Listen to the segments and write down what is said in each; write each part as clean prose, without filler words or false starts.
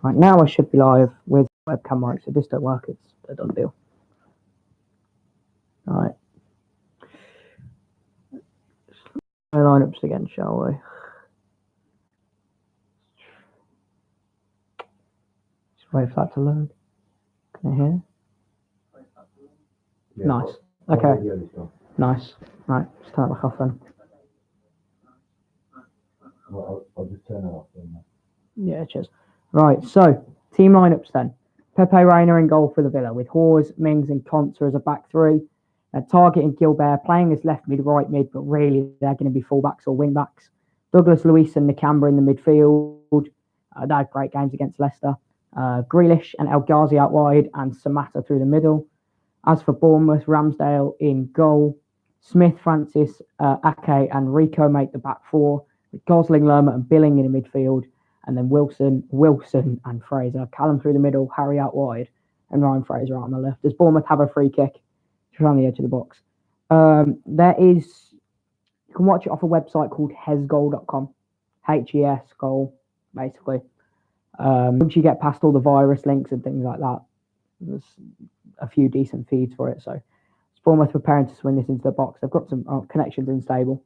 Right, now I should be live with webcam mic, so if this don't work, it's a done deal. Alright. Lineups again, shall we? Just wait for that to load. Can I hear? Yeah, nice. Okay. Nice. Right, let's turn it back off then. Well, I'll just turn it off then. Yeah, cheers. Right, so team lineups then. Pepe Reina in goal for the Villa with Hawes, Mings and Konsa as a back three. Target and Gilbert playing as left mid, right mid, but really they're going to be fullbacks or wing backs. Douglas Luiz and Nakamba in the midfield. They had great games against Leicester. Grealish and El Ghazi out wide and Samatta through the middle. As for Bournemouth, Ramsdale in goal. Smith, Francis, Ake and Rico make the back four. With Gosling, Lerma and Billing in the midfield. And then Wilson and Fraser. Callum through the middle, Harry out wide, and Ryan Fraser out on the left. Does Bournemouth have a free kick? Just around the edge of the box. There is, you can watch it off a website called hesgoal.com. HES goal, basically. Once you get past all the virus links and things like that, there's a few decent feeds for it. So Bournemouth preparing to swing this into the box. They've got some connections unstable.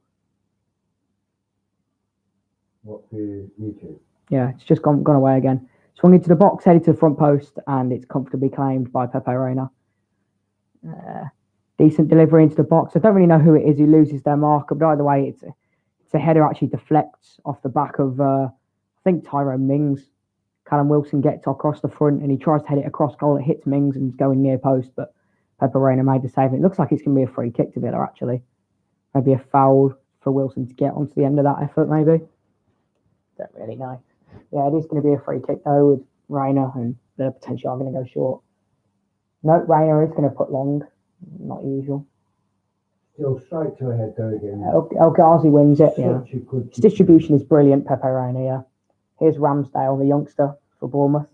What for YouTube? Yeah, it's just gone away again. Swung into the box, headed to the front post, and it's comfortably claimed by Pepe Reina. Decent delivery into the box. I don't really know who it is who loses their marker, but either way, it's a header actually deflects off the back of, I think, Tyrone Mings. Callum Wilson gets across the front, and he tries to head it across goal. It hits Mings and is going near post, but Pepe Reina made the save. It looks like it's going to be a free kick to Villa, actually. Maybe a foul for Wilson to get onto the end of that effort, maybe. Don't really know. Yeah, it is going to be a free kick, though, with Reina, and they're potentially going to go short. No, Reina is going to put long. Not usual. Still straight to a head though again. El Ghazi wins it, yeah. His distribution is brilliant, Pepe Reina, yeah. Here's Ramsdale, the youngster for Bournemouth.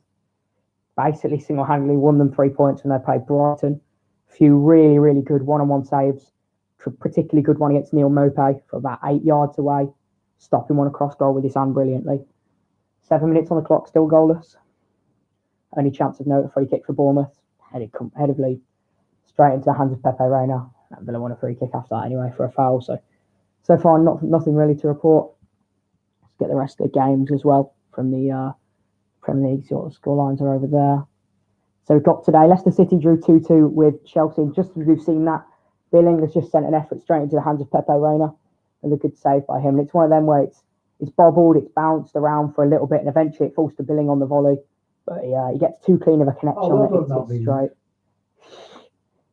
Basically single-handedly won them 3 points when they played Brighton. A few really, really good one-on-one saves. Particularly good one against Neil Maupay for about 8 yards away. Stopping one across goal with his hand brilliantly. 7 minutes on the clock, still goalless. Only chance of note, a free kick for Bournemouth. Headedly straight into the hands of Pepe Reina. And Villa won a free kick after that anyway for a foul. So far, nothing really to report. Let's get the rest of the games as well from the Premier League. Sort of scorelines are over there. So we've got today, Leicester City drew 2-2 with Chelsea. Just as we've seen that, Billing has just sent an effort straight into the hands of Pepe Reina. And a good save by him. And it's one of them where it's bobbled, it's bounced around for a little bit, and eventually it falls to Billing on the volley. But he gets too clean of a connection on it. It's straight.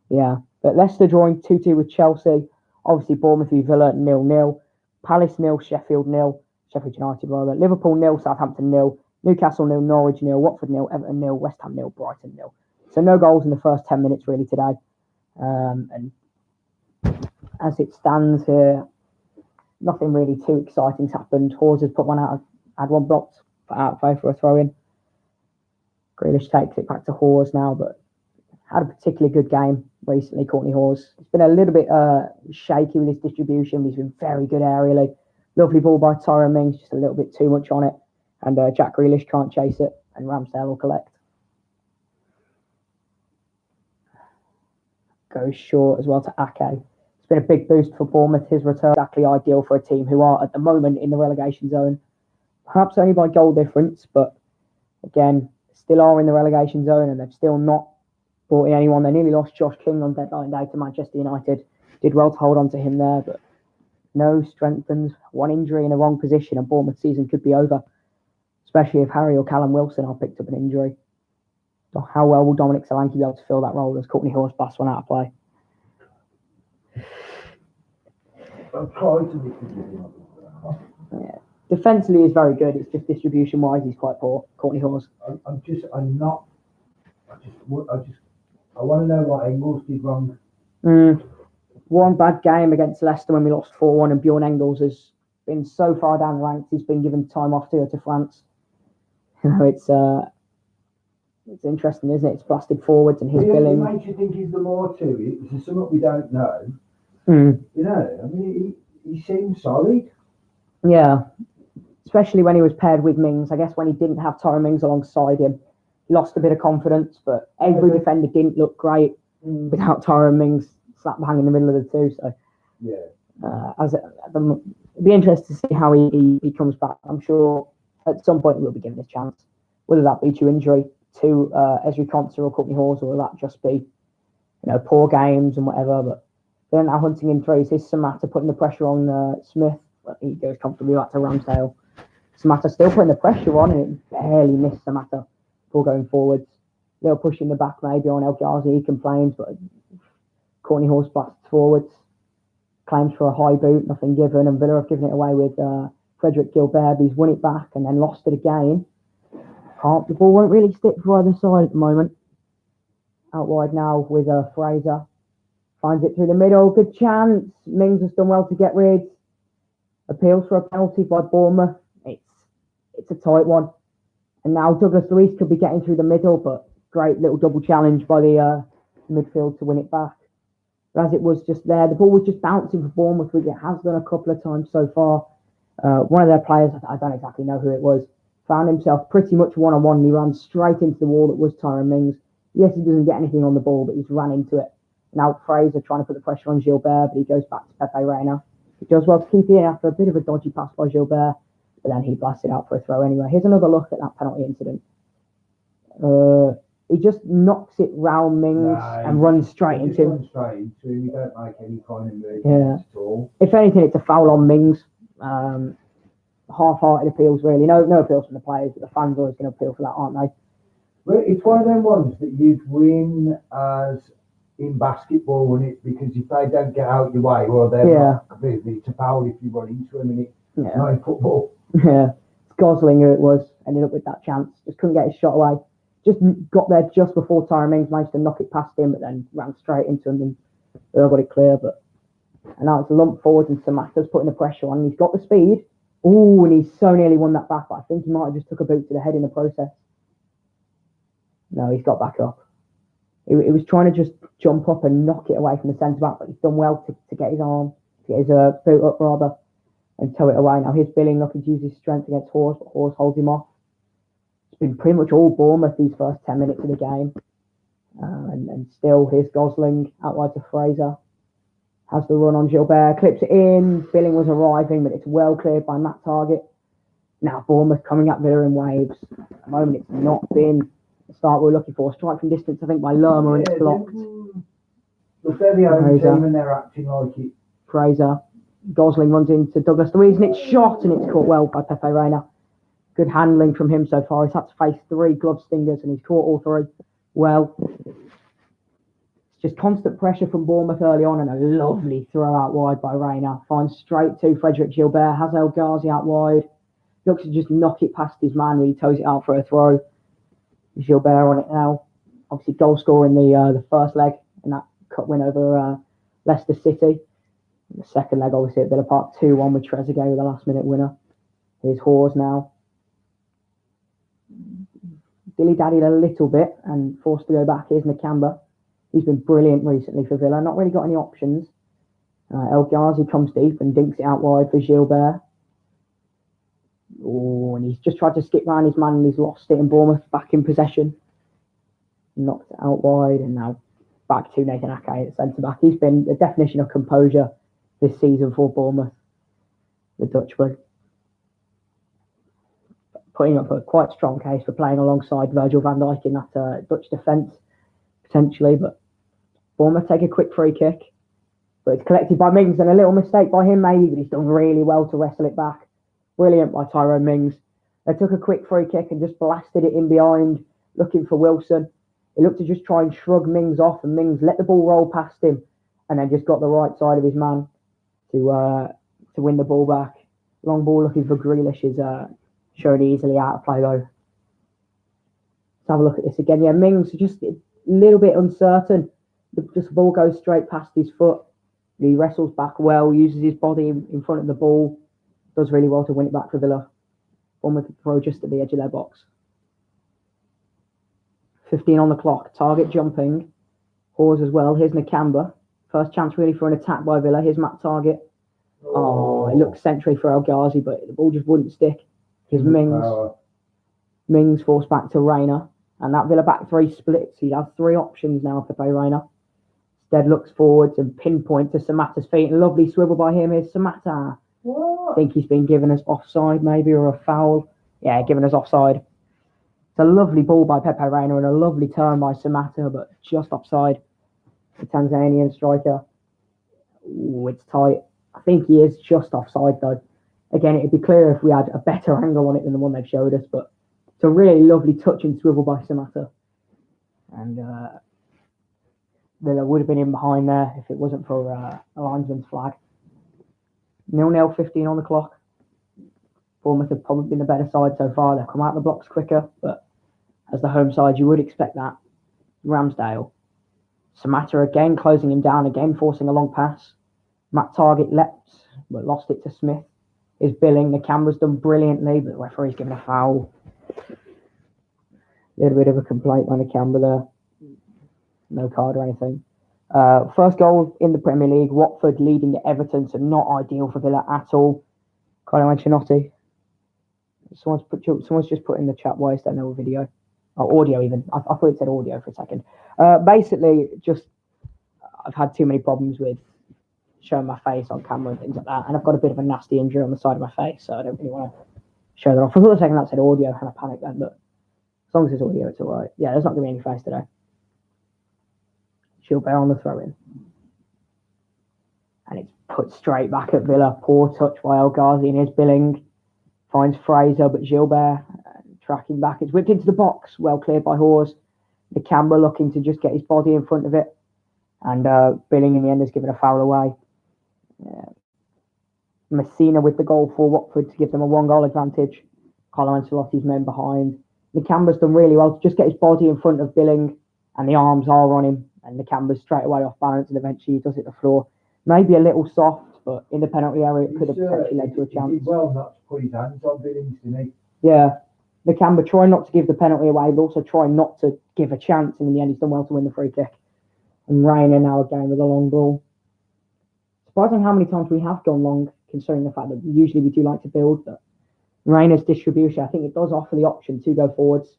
Yeah. But Leicester drawing 2-2 with Chelsea. Obviously, Bournemouth v Villa 0-0. Palace 0, Sheffield 0. Sheffield United rather. Liverpool 0, Southampton 0. Newcastle 0, Norwich 0. Watford 0, Everton 0. West Ham 0, Brighton 0. So no goals in the first 10 minutes really today. And as it stands here, nothing really too exciting's happened. Hawes has put one out, had one blocked out of play for a throw-in. Grealish takes it back to Hawes now, but had a particularly good game recently, Courtney Hawes. He's been a little bit shaky with his distribution. He's been very good aerially. Lovely ball by Tyrone Mings, just a little bit too much on it. And Jack Grealish can't chase it, and Ramsdale will collect. Goes short as well to Ake. It's been a big boost for Bournemouth. His return exactly ideal for a team who are at the moment in the relegation zone. Perhaps only by goal difference, but again, still are in the relegation zone and they've still not brought in anyone. They nearly lost Josh King on deadline day to Manchester United. Did well to hold on to him there, but no strengthens. One injury in the wrong position and Bournemouth season could be over, especially if Harry or Callum Wilson are picked up an injury. So how well will Dominic Solanke be able to fill that role as Courtney Hawes blasts one out of play? Yeah. Defensively is very good. It's just distribution wise he's quite poor. Courtney Hawes. I want to know what Engels did wrong. One bad game against Leicester when we lost 4-1, and Bjorn Engels has been so far down the ranks. He's been given time off to go to France. You know, it's interesting, isn't it? It's blasted forwards and his billing. It makes you think he's the more to it. It's something we don't know. You know, I mean, he seems solid. Yeah. especially when he was paired with Mings. I guess when he didn't have Tyrone Mings alongside him, he lost a bit of confidence, but every defender didn't look great without Tyrone Mings slap bang in the middle of the two. So, it'd be interesting to see how he comes back. I'm sure at some point he will be given a chance, whether that be to injury to Ezri Konsa or Courtney Hawes, or will that just be, poor games and whatever. But they're now hunting in threes. Here's Samatta putting the pressure on Smith. He goes comfortably back to Ramsdale. Samatta still putting the pressure on, and it barely missed Samatta before going forwards. Little push in the back maybe on El Ghazi. He complains, but Courtney Hawes blasts forwards. Claims for a high boot, nothing given, and Villa have given it away with Frederick Gilbert. He's won it back and then lost it again. The ball won't really stick for either side at the moment. Out wide now with Fraser. Finds it through the middle. Good chance. Mings has done well to get rid. Appeals for a penalty by Bournemouth. It's a tight one. And now Douglas Luiz could be getting through the middle, but great little double challenge by the midfield to win it back. But as it was just there, the ball was just bouncing for Bournemouth, which it has done a couple of times so far. One of their players, I don't exactly know who it was, found himself pretty much one-on-one, and he ran straight into the wall that was Tyrone Mings. Yes, he doesn't get anything on the ball, but he's ran into it. Now Fraser trying to put the pressure on Gilbert, but he goes back to Pepe Reina. He does well to keep it in after a bit of a dodgy pass by Gilbert, but then he blasts it out for a throw anyway. Here's another look at that penalty incident. He just knocks it round Mings and runs straight into him. You don't make any kind of movement at all. If anything, it's a foul on Mings. Half-hearted appeals, really. No appeals from the players, but the fans are always going to appeal for that, aren't they? Well, it's one of them ones that you'd win as in basketball, wouldn't it? Because if they don't get out your way, well, it's a foul if you run into them, and it's not in football. Yeah, it's Gosling who it was. Ended up with that chance. Just couldn't get his shot away. Just got there just before Tyrone Mings managed to knock it past him, but then ran straight into him and they all got it clear. And now it's a lump forward, and Samatta's putting the pressure on. He's got the speed. Oh, and he's so nearly won that back, but I think he might have just took a boot to the head in the process. No, he's got back up. He was trying to just jump up and knock it away from the centre back, but he's done well to get his arm, to get his boot up rather, and tow it away. Now here's Billing looking to use his strength against Hawes, but Hawes holds him off. It's been pretty much all Bournemouth these first 10 minutes of the game. And still, here's Gosling out wide to Fraser. Has the run on Gilbert, clips it in. Billing was arriving, but it's well cleared by Matt Targett. Now Bournemouth coming at Villa in waves. At the moment, it's not been the start we're looking for. Strike from distance, I think, by Lerma, and it's blocked. Look, they're the only team and they're acting like it. Fraser. Gosling runs into Douglas Luiz, and it's shot, and it's caught well by Pepe Reina. Good handling from him so far. He's had to face 3 glove stingers, and he's caught all 3 well. Just constant pressure from Bournemouth early on, and a lovely throw out wide by Reina. Finds straight to Frederick Gilbert. Has El Ghazi out wide. Looks to just knock it past his man when he toes it out for a throw. Gilbert on it now. Obviously goal scorer in the first leg in that cup win over Leicester City. In the second leg, obviously, at Villa Park, 2-1 with Trezeguet with a last-minute winner. Here's Hawes now. Dilly-daddied a little bit and forced to go back. Here's Nakamba. He's been brilliant recently for Villa. Not really got any options. El Ghazi comes deep and dinks it out wide for Gilbert. Oh, and he's just tried to skip round his man and he's lost it, and Bournemouth back in possession. Knocked it out wide, and now back to Nathan Ake at centre-back. He's been the definition of composure this season for Bournemouth, the Dutchman. Putting up a quite strong case for playing alongside Virgil van Dijk in that Dutch defence, potentially, but Bournemouth take a quick free kick, but it's collected by Mings, and a little mistake by him maybe, but he's done really well to wrestle it back. Brilliant by Tyrone Mings. They took a quick free kick and just blasted it in behind, looking for Wilson. He looked to just try and shrug Mings off, and Mings let the ball roll past him, and then just got the right side of his man to win the ball back. Long ball looking for Grealish is shown easily out of play though. Let's have a look at this again. Yeah, Mings just a little bit uncertain. The ball goes straight past his foot. He wrestles back well, uses his body in front of the ball. Does really well to win it back for Villa. Bournemouth throw just at the edge of their box. 15 on the clock. Target jumping. Hawes as well. Here's Nakamba. First chance really for an attack by Villa. Here's Matt Target. Oh, it looks century for El Ghazi, but the ball just wouldn't stick. Because Mings forced back to Reina, and that Villa back three splits. He has three options now for Reina. Instead looks forwards and pinpoint to Samatta's feet. And lovely swivel by him is Samatta. What? I think he's been given us offside maybe, or a foul. Yeah, given us offside. It's a lovely ball by Pepe Reina and a lovely turn by Samatta, but just offside. The Tanzanian striker. Ooh, it's tight. I think he is just offside though. Again, it'd be clear if we had a better angle on it than the one they've showed us, but it's a really lovely touch and swivel by Samatta. And Villa would have been in behind there if it wasn't for a linesman's flag. 0-0, 15 on the clock. Bournemouth have probably been the better side so far. They've come out of the blocks quicker, but as the home side, you would expect that. Ramsdale. Samatta again closing him down, again forcing a long pass. Matt Target leapt, but lost it to Smith. Is Billing. The camera's done brilliantly, but the referee's given a foul. A little bit of a complaint on the camera there. No card or anything. First goal in the Premier League. Watford leading at Everton, so not ideal for Villa at all. Carlo Ancelotti. Someone's just put in the chat, why is there no video? Oh, audio even. I thought it said audio for a second. Basically, just I've had too many problems with showing my face on camera and things like that, and I've got a bit of a nasty injury on the side of my face, so I don't really want to show that off. I thought a second that said audio, and I panicked then, but as long as it's audio, it's all right. Yeah, there's not going to be any face today. Gilbert on the throw-in. And it's put straight back at Villa. Poor touch by El Ghazi, and here's Billing. Finds Fraser, but Gilbert tracking back. It's whipped into the box. Well cleared by Hawes. The camera looking to just get his body in front of it. And Billing in the end has given a foul away. Messina with the goal for Watford to give them a 1-goal advantage. Carlo Ancelotti's men behind. The camera's done really well to just get his body in front of Billing, and the arms are on him, and the camera's straight away off balance, and eventually he does hit the floor. Maybe a little soft, but in the penalty area it could have potentially led to a chance. He did well not to put his hands on Billings, didn't he? Yeah. The camera try not to give the penalty away, but also try not to give a chance, and in the end he's done well to win the free kick. And Reina now again with a long ball. Surprising how many times we have gone long, considering the fact that usually we do like to build, but Reina's distribution, I think it does offer the option to go forwards.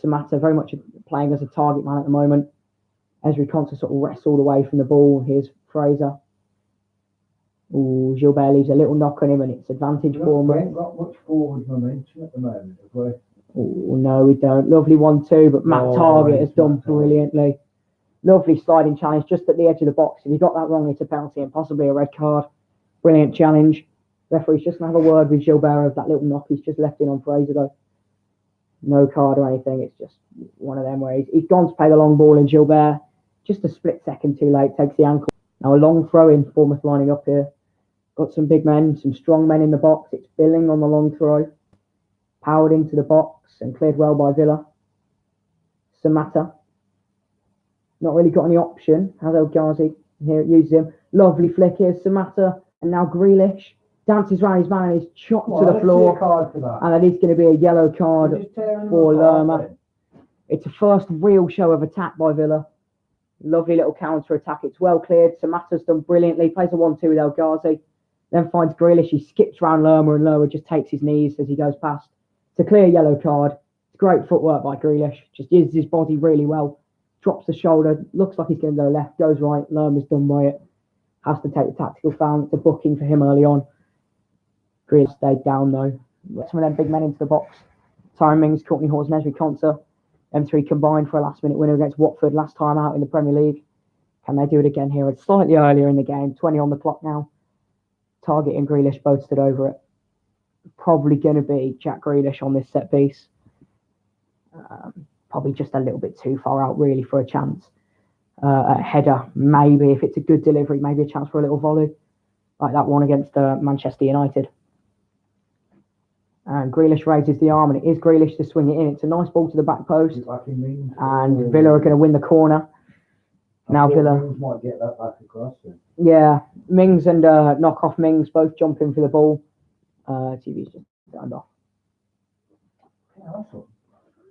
Samatta very much playing as a target man at the moment. Ezri Konsa sort of wrestled away from the ball. Here's Fraser. Ooh, Gilbert leaves a little knock on him, and it's advantage for him. We ain't got much forward momentum at the moment, have we? Oh, no, we don't. Lovely 1-2, but Matt Target has done brilliantly. Lovely sliding challenge just at the edge of the box. If you got that wrong, it's a penalty and possibly a red card. Brilliant challenge. Referee's just going to have a word with Gilbert of that little knock he's just left in on Fraser, though. No card or anything. It's just one of them where he's gone to play the long ball, and Gilbert, just a split second too late, takes the ankle. Now a long throw in, Bournemouth lining up here. Got some big men, some strong men in the box. It's Billing on the long throw. Powered into the box and cleared well by Villa. Samatta. Not really got any option. Has El Ghazi. Here it uses him. Lovely flick here. Samatta. And now Grealish dances around his man and he's chopped to the floor. And that is going to be a yellow card for Lerma. It's a first real show of attack by Villa. Lovely little counter attack. It's well cleared. Samatta's done brilliantly. Plays a 1-2 with El Ghazi. Then finds Grealish. He skips around Lerma, and Lerma just takes his knees as he goes past. It's a clear yellow card. It's great footwork by Grealish. Just uses his body really well. Drops the shoulder. Looks like he's going to go left. Goes right. Lerma's done by it. Has to take the tactical foul. It's a booking for him early on. Grealish stayed down though. Some of them big men into the box. Tyrone Mings, Courtney Hawes, and Ezri Konsa. M3 combined for a last minute winner against Watford last time out in the Premier League. Can they do it again here? It's slightly earlier in the game. 20 on the clock now. Target and Grealish both stood over it. Probably going to be Jack Grealish on this set piece. Probably just a little bit too far out really for a chance. A header, maybe if it's a good delivery, maybe a chance for a little volley. Like that one against Manchester United. And Grealish raises the arm, and it is Grealish to swing it in. It's a nice ball to the back post. And Villa are going to win the corner. Now Villa might get that back across then. Yeah, Mings and knockoff Mings both jumping for the ball. TV's just turned off.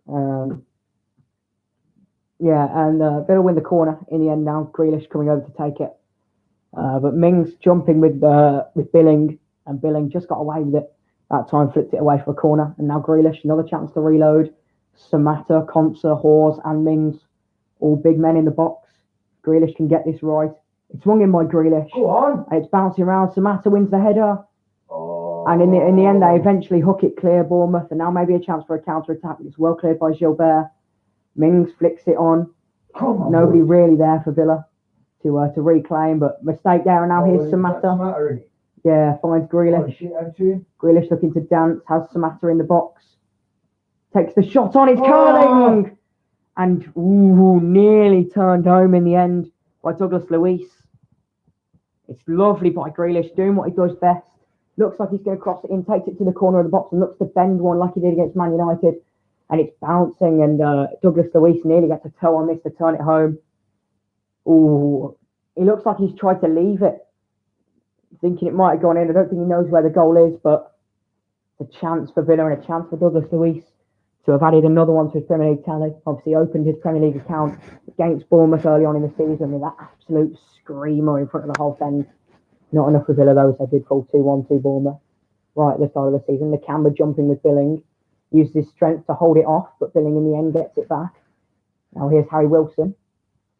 And Villa win the corner in the end now. Grealish coming over to take it. But Mings jumping with Billing, and Billing just got away with it. That time flipped it away for a corner, and now Grealish, another chance to reload. Samatta, Konsa, Hawes, and Mings, all big men in the box. Grealish can get this right. It's swung in by Grealish. Go on. And it's bouncing around. Samatta wins the header. Oh. And in the end, they eventually hook it clear, Bournemouth, and now maybe a chance for a counter-attack. It's well cleared by Gilbert. Mings flicks it on. Come on, Nobody boys. really there for Villa to reclaim, but mistake there, and now here's Samatta. Yeah, finds Grealish. Grealish looking to dance, has Samatta in the box. Takes the shot on, it's curling! And nearly turned home in the end by Douglas Luiz. It's lovely by Grealish, doing what he does best. Looks like he's going to cross it in, takes it to the corner of the box and looks to bend one like he did against Man United. And it's bouncing, and Douglas Luiz nearly gets a toe on this to turn it home. Ooh, it looks like he's tried to leave it, thinking it might have gone in. I don't think he knows where the goal is, but it's a chance for Villa and a chance for Douglas Luiz to have added another one to his Premier League tally. Obviously opened his Premier League account against Bournemouth early on in the season with that absolute screamer in front of the whole thing. Not enough for Villa though, as they did fall 2-1 to Bournemouth right at the start of the season. The Camber jumping with Billing, used his strength to hold it off, but Billing in the end gets it back. Now here's Harry Wilson,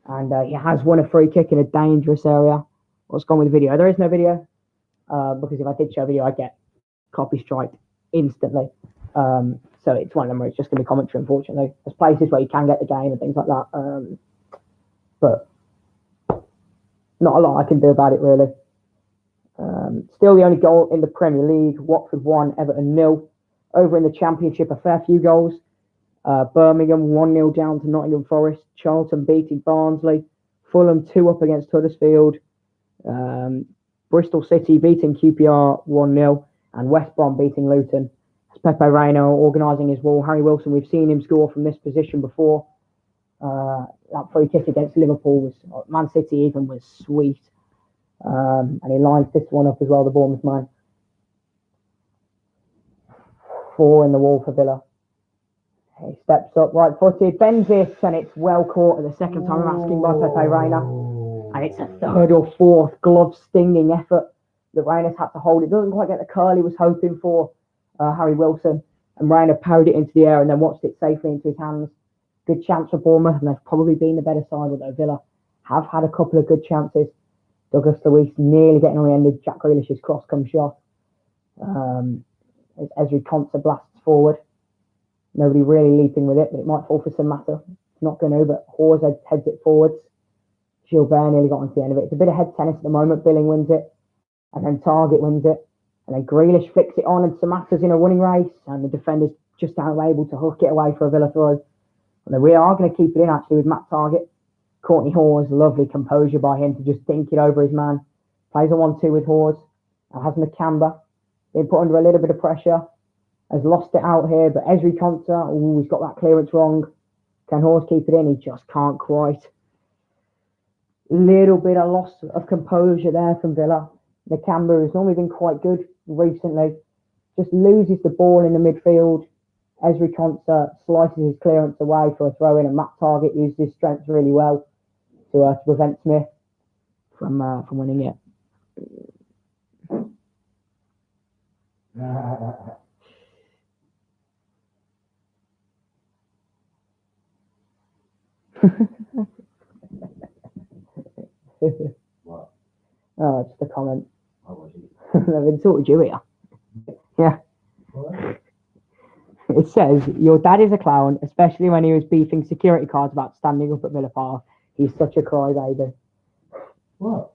and he has won a free kick in a dangerous area. What's gone with the video? There is no video, because if I did show a video, I'd get copy strike instantly. So it's one of them where it's just going to be commentary, unfortunately. There's places where you can get the game and things like that, but not a lot I can do about it, really. Still the only goal in the Premier League. Watford 1, Everton 0. Over in the Championship, a fair few goals. Birmingham 1-0 down to Nottingham Forest. Charlton beating Barnsley. Fulham 2 up against Huddersfield. Bristol City beating QPR 1-0. And West Brom beating Luton. Pepe Reina organising his wall. Harry Wilson, we've seen him score from this position before. That free kick against Liverpool was, Man City even, was sweet. And he lines this one up as well, the Bournemouth man. 4 in the wall for Villa. He steps up right-footed, bends it, and it's well caught at the second time I'm asking by Pepe Reina. And it's a third or fourth glove-stinging effort that Reina's had to hold. It doesn't quite get the curl he was hoping for, Harry Wilson. And Reina parried it into the air and then watched it safely into his hands. Good chance for Bournemouth, and they've probably been the better side, although Villa have had a couple of good chances. Douglas Luiz nearly getting on the end of Jack Grealish's cross-come shot. As Ezri Konsa blasts forward. Nobody really leaping with it, but it might fall for Samatta. It's not going to, but Hawes heads it forwards. Gilbert nearly got onto the end of it. It's a bit of head tennis at the moment. Billing wins it, and then Target wins it. And then Grealish flicks it on, and Samatta's in a running race, and the defender's just able to hook it away for a Villa throw. And then we are going to keep it in, actually, with Matt Target. Courtney Hawes, lovely composure by him to just dink it over his man. Plays a 1-2 with Hawes. Now has Nakamba. Been put under a little bit of pressure. Has lost it out here, but Ezri Konsa, he's got that clearance wrong. Can Hawes keep it in? He just can't quite. Little bit of loss of composure there from Villa. Nakamba has normally been quite good recently. Just loses the ball in the midfield. Ezri Konsa slices his clearance away for a throw-in, and Matt Target used his strength really well to prevent Smith from winning it. What? Oh, just a comment. What was it? I've insulted you here. Yeah. What? It says, your dad is a clown, especially when he was beefing security guards about standing up at Villa Park. He's such a crybaby. What?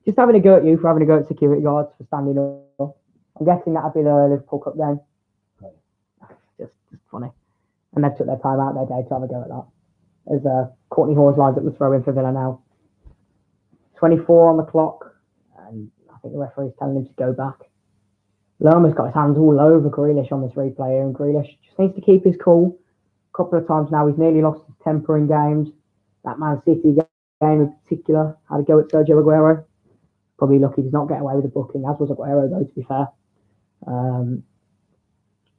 Just having a go at you for having a go at security guards for standing up. I'm guessing that'd be the Liverpool Cup game. Okay. Just funny. And they took their time out their day to have a go at that. As Courtney Hawes lines up the throw in for Villa now. 24 on the clock, and I think the referee's telling him to go back. Lerma's got his hands all over Grealish on this replay here, and Grealish just needs to keep his cool. A couple of times now he's nearly lost his temper in games. That Man City game in particular had a go at Sergio Aguero. Probably lucky he's not getting away with the booking, as was Aguero though, to be fair. The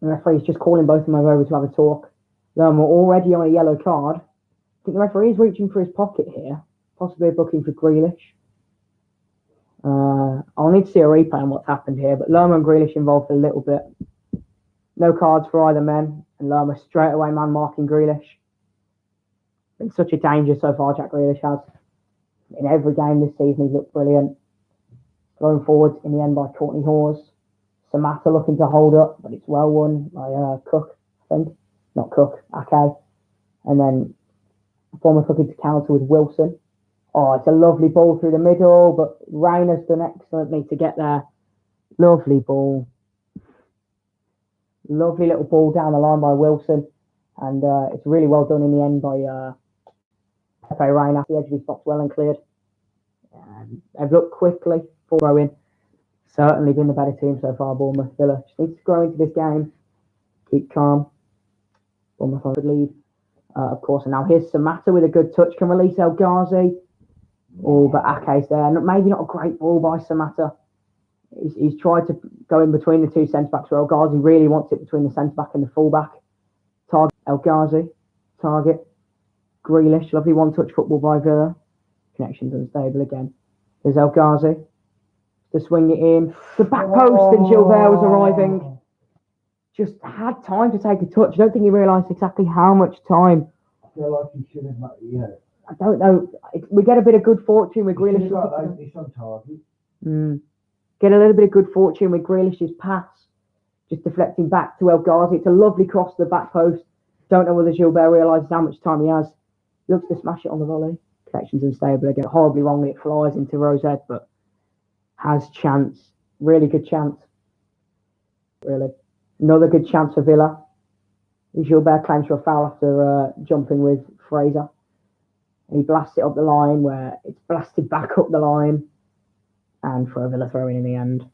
referee's just calling both of them over to have a talk. Lerma already on a yellow card. I think the referee's reaching for his pocket here. Possibly a booking for Grealish. I'll need to see a replay on what's happened here, but Lerma and Grealish involved a little bit. No cards for either men, and Lerma straight away man marking Grealish. Been such a danger so far, Jack Grealish has. In every game this season, he's looked brilliant. Thrown forward in the end by Courtney Hawes. Samatta looking to hold up, but it's well won by Cook, I think. Not Cook, Ake. And then Bournemouth looking to counter with Wilson. Oh, it's a lovely ball through the middle, but Rayner's done excellently to get there. Lovely ball. Lovely little ball down the line by Wilson. And it's really well done in the end by Pepe Reina. The edge of his box well and cleared. They've looked quickly for throwing. Certainly been the better team so far, Bournemouth. Villa just needs to grow into this game. Keep calm. Bournemouth on the lead, of course. And now here's Samatta with a good touch. Can release El Ghazi. Oh, but Ake's there. Maybe not a great ball by Samatta. He's tried to go in between the two centre-backs. El Ghazi really wants it between the centre-back and the full-back. Target El Ghazi. Target. Grealish. Lovely one-touch football by Villa. Connection's unstable again. There's El Ghazi. To swing it in. The back post, and Gilbert was arriving. Just had time to take a touch. I don't think he realised exactly how much time. I feel like he should have, I don't know. We get a bit of good fortune with Grealish. This on target. Get a little bit of good fortune with Grealish's pass. Just deflecting back to El Ghazi. It's a lovely cross to the back post. Don't know whether Gilbert realises how much time he has. He looks to smash it on the volley. Connection's unstable again. Horribly wrongly, it flies into Rosette, but has chance. Really good chance. Really. Another good chance for Villa. Gilbert claims for a foul after jumping with Fraser. He blasts it up the line where it's blasted back up the line. And for a Villa throw in the end.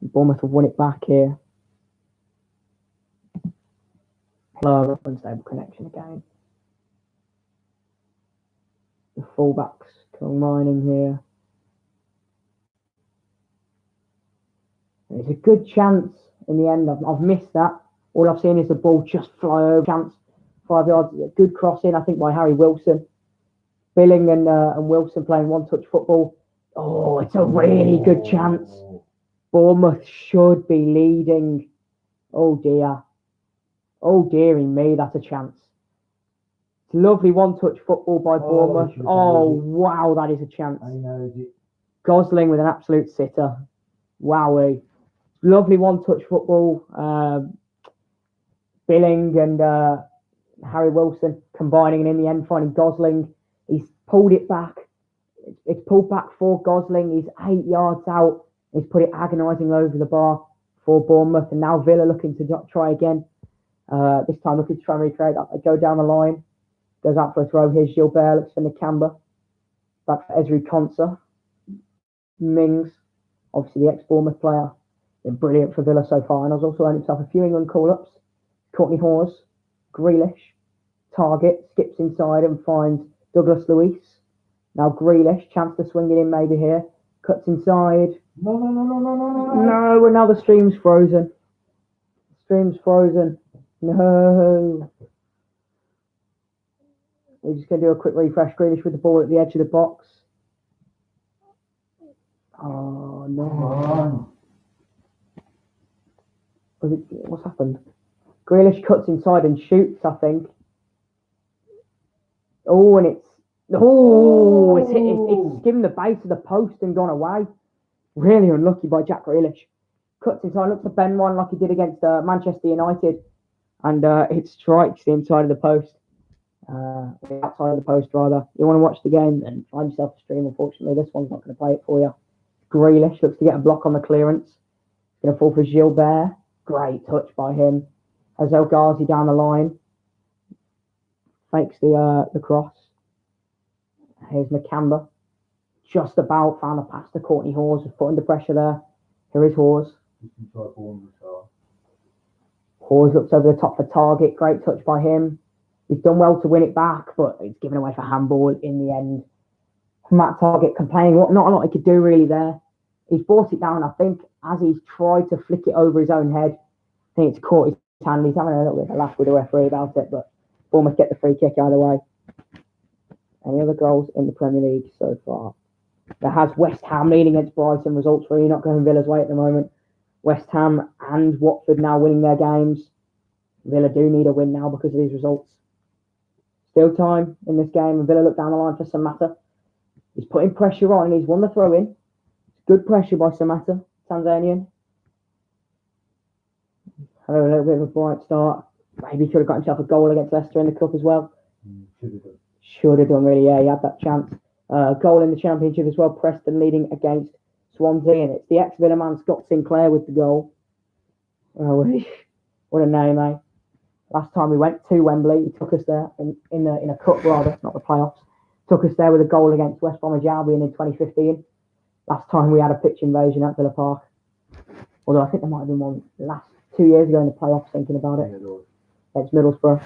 Bournemouth have won it back here. Unstable connection again. The fullbacks combining here. It's a good chance in the end. I've missed that. All I've seen is the ball just fly over. Chance 5 yards. Good crossing, I think, by Harry Wilson. Billing and Wilson playing one-touch football. Oh, it's a really good chance. Bournemouth should be leading. Oh dear. Oh dearie me, that's a chance. It's lovely one-touch football by Bournemouth. Oh wow, that is a chance. I know it. Gosling with an absolute sitter. Wowie. Lovely one-touch football. Billing and Harry Wilson combining, and in the end finding Gosling. He's pulled it back. It's pulled back for Gosling. He's 8 yards out. He's put it agonising over the bar for Bournemouth, and now Villa looking to try again. This time looking to try and recreate that. They go down the line, goes out for a throw. Here's Gilbert, looks for Nakamba. Back for Ezri Konsa. Mings, obviously the ex-Bournemouth player. Been brilliant for Villa so far, and has also earned himself a few England call-ups. Courtney Hawes, Grealish, Target, skips inside and finds Douglas Luiz. Now Grealish, chance to swing it in maybe here. Cuts inside. No, another stream's frozen. Stream's frozen. No. We're just going to do a quick refresh. Grealish with the ball at the edge of the box. Oh, no. What's happened? Grealish cuts inside and shoots, I think. Oh, and it's skimmed the base of the post and gone away. Really unlucky by Jack Grealish. Cuts inside, looks to bend one like he did against Manchester United, and it strikes the inside of the post. Outside of the post, rather. You want to watch the game, then find yourself a stream. Unfortunately, this one's not going to play it for you. Grealish looks to get a block on the clearance. Going to fall for Gilbert. Great touch by him. Has El Ghazi down the line. Fakes the cross. Here's Nakamba. Just about found a pass to Courtney Hawes. Was put under pressure there. Here is Hawes. Hawes looks over the top for Target. Great touch by him. He's done well to win it back, but it's given away for handball in the end. Matt Target complaining. Not a lot he could do really there. He's brought it down, I think, as he's tried to flick it over his own head. I think it's caught his hand. He's having a little bit of a laugh with the referee about it, but Bournemouth get the free kick either way. Any other goals in the Premier League so far? There has West Ham leading against Brighton. Results really not going Villa's way at the moment. West Ham and Watford now winning their games. Villa do need a win now because of these results. Still time in this game, and Villa look down the line for Samatta. He's putting pressure on, and he's won the throw-in. Good pressure by Samatta, Tanzanian. Had a little bit of a bright start. Maybe could have got himself a goal against Leicester in the cup as well. Should have done, really, yeah, he had that chance. Goal in the Championship as well, Preston leading against Swansea, and it's the ex-Villa man Scott Sinclair with the goal. Oh, what a name, eh? Last time we went to Wembley, he took us there in a cup, rather, not the playoffs. Took us there with a goal against West Bromwich Albion in 2015. Last time we had a pitch invasion at Villa Park. Although I think there might have been one last 2 years ago in the playoffs, thinking about it. It's Middlesbrough.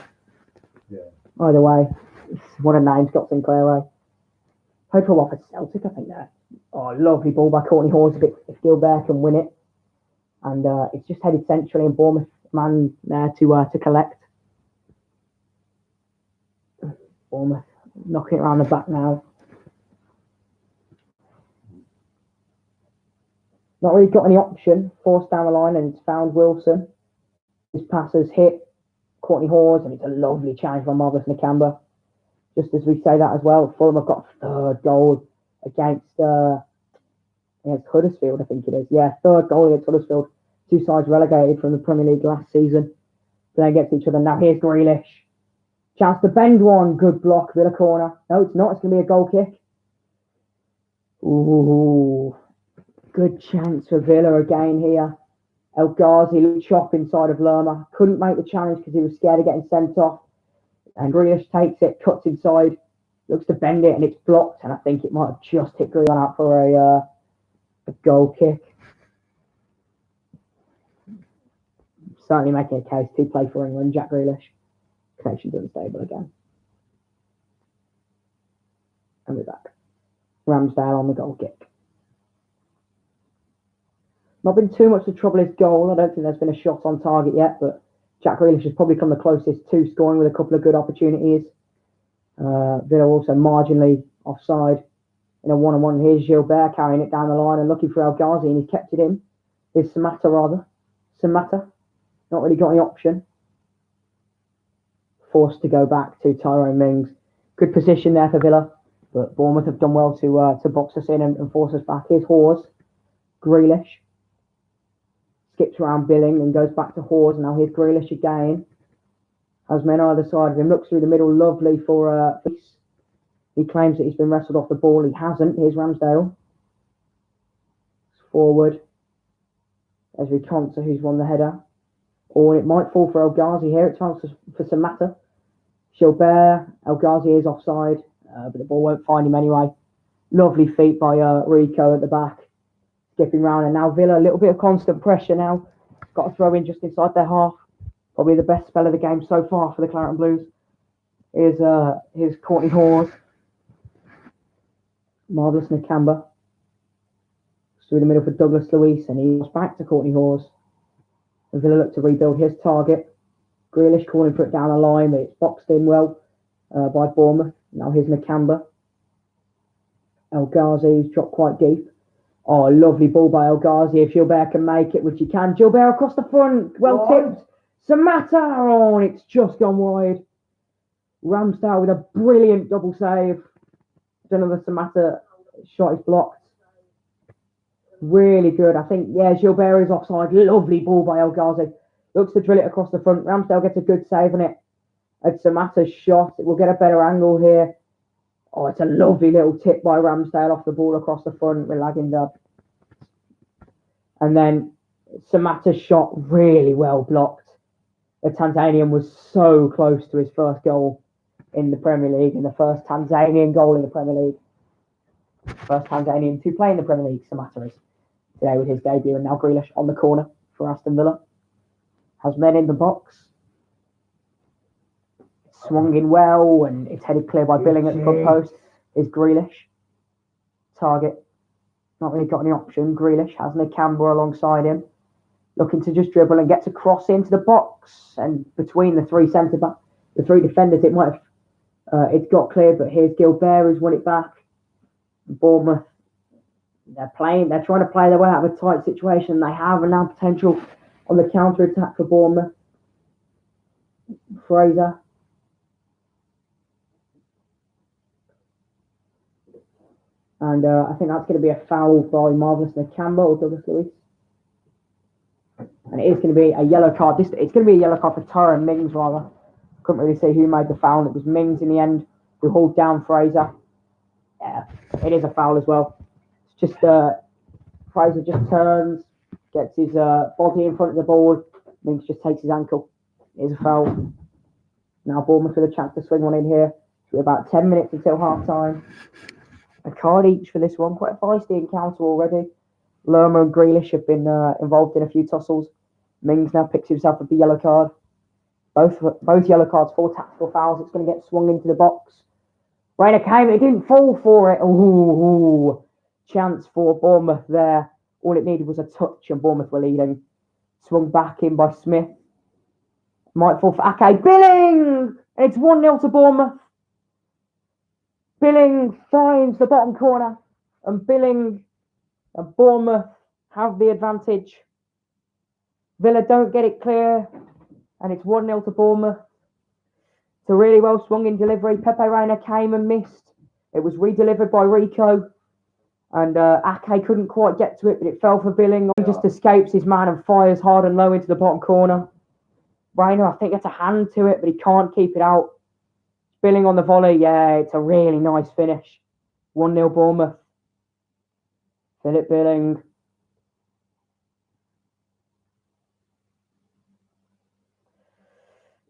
Yeah. Either way, what a name, Scott Sinclair, eh? Hope for Watford Celtic, I think there. Oh, lovely ball by Courtney Hawes if Gilbert can win it. And it's just headed centrally, and Bournemouth man there to collect. Bournemouth knocking it around the back now. Not really got any option. Forced down the line, and it's found Wilson. His pass has hit Courtney Hawes, and it's a lovely challenge from Marvelous Nakamba. Just as we say that as well, Fulham have got third goal against Huddersfield, I think it is. Yeah, third goal against Huddersfield. Two sides relegated from the Premier League last season. Playing against each other. Now here's Grealish. Chance to bend one. Good block. Villa corner. No, it's not. It's going to be a goal kick. Ooh. Good chance for Villa again here. El Ghazi chop inside of Lerma. Couldn't make the challenge because he was scared of getting sent off. And Grealish takes it, cuts inside, looks to bend it, and it's blocked. And I think it might have just hit Grealish out for a goal kick. Certainly making a case to play for England, Jack Grealish. Connection's unstable again. And we're back. Ramsdale on the goal kick. Not been too much of trouble his goal. I don't think there's been a shot on target yet, but Jack Grealish has probably come the closest to scoring with a couple of good opportunities. Villa also marginally offside in a one-on-one. Here's Gilbert carrying it down the line and looking for El Ghazi, and he's kept it in. Here's Samatta, rather. Samatta. Not really got any option. Forced to go back to Tyrone Mings. Good position there for Villa, but Bournemouth have done well to box us in and force us back. Here's Hawes. Grealish. Skips around Billing and goes back to Hawes. Now here's Grealish again. Has men either side of him. Looks through the middle. Lovely for Fleece. He claims that he's been wrestled off the ball. He hasn't. Here's Ramsdale. Forward. There's Riconza, who's won the header. Or it might fall for El Ghazi here. It's time for Samatta. Gilbert. El Ghazi is offside, but the ball won't find him anyway. Lovely feet by Rico at the back. Skipping round, and now Villa, a little bit of constant pressure now. Got to throw in just inside their half. Probably the best spell of the game so far for the Claret and Blues. Here's Courtney Hawes. Marvelous Nakamba. Through the middle for Douglas Luiz, and he's back to Courtney Hawes. And Villa look to rebuild his target. Grealish calling for it down the line, but it's boxed in well by Bournemouth. Now here's Nakamba. El Ghazi's dropped quite deep. Oh, lovely ball by El Ghazi. If Gilbert can make it, which he can. Gilbert across the front. Well tipped. Samatta. Oh, and it's just gone wide. Ramsdale with a brilliant double save. Don't know if the Samatta shot is blocked. Really good. I think, yeah, Gilbert is offside. Lovely ball by El Ghazi. Looks to drill it across the front. Ramsdale gets a good save on it. And Samatta's shot. It will get a better angle here. Oh, it's a lovely little tip by Ramsdale off the ball across the front with Lagindab. And then Samatta's shot really well blocked. The Tanzanian was so close to his first goal in the Premier League, and the first Tanzanian goal in the Premier League. First Tanzanian to play in the Premier League, Samatta is today with his debut, and now Grealish on the corner for Aston Villa. Has men in the box. Swung in well, and it's headed clear by Billing at the front post. Is Grealish. Target. not really got any option. Grealish has Nakamura alongside him, looking to just dribble and get to cross into the box. And between the three the three defenders, it might have it got cleared, but here's Gilbert who's won it back. Bournemouth, they're trying to play their way out of a tight situation. They have now potential on the counter attack for Bournemouth. Fraser. And I think that's going to be a foul by Marvellous Nakamba or Douglas Lewis. And it is going to be a yellow card. It's going to be a yellow card for Tyrone Mings, rather. Couldn't really see who made the foul. It was Mings in the end who hauled down Fraser. Yeah, it is a foul as well. It's just Fraser just turns, gets his body in front of the ball. Mings just takes his ankle. It is a foul. Now Bournemouth with a chance to swing one in here. It's about 10 minutes until half time. A card each for this one. Quite a feisty encounter already. Lerma and Grealish have been involved in a few tussles. Mings now picks himself up the yellow card. Both yellow cards for tactical fouls. It's going to get swung into the box. Reina came. It didn't fall for it. Ooh. Chance for Bournemouth there. All it needed was a touch and Bournemouth were leading. Swung back in by Smith. Might fall for Ake. Billing! And it's 1-0 to Bournemouth. Billing finds the bottom corner. And Billing and Bournemouth have the advantage. Villa don't get it clear. And it's 1-0 to Bournemouth. It's a really well swung in delivery. Pepe Reina came and missed. It was redelivered by Rico. And Ake couldn't quite get to it, but it fell for Billing. He just escapes his man and fires hard and low into the bottom corner. Reina, I think, gets a hand to it, but he can't keep it out. Billing on the volley. Yeah, it's a really nice finish. 1-0 Bournemouth. Philip Billing.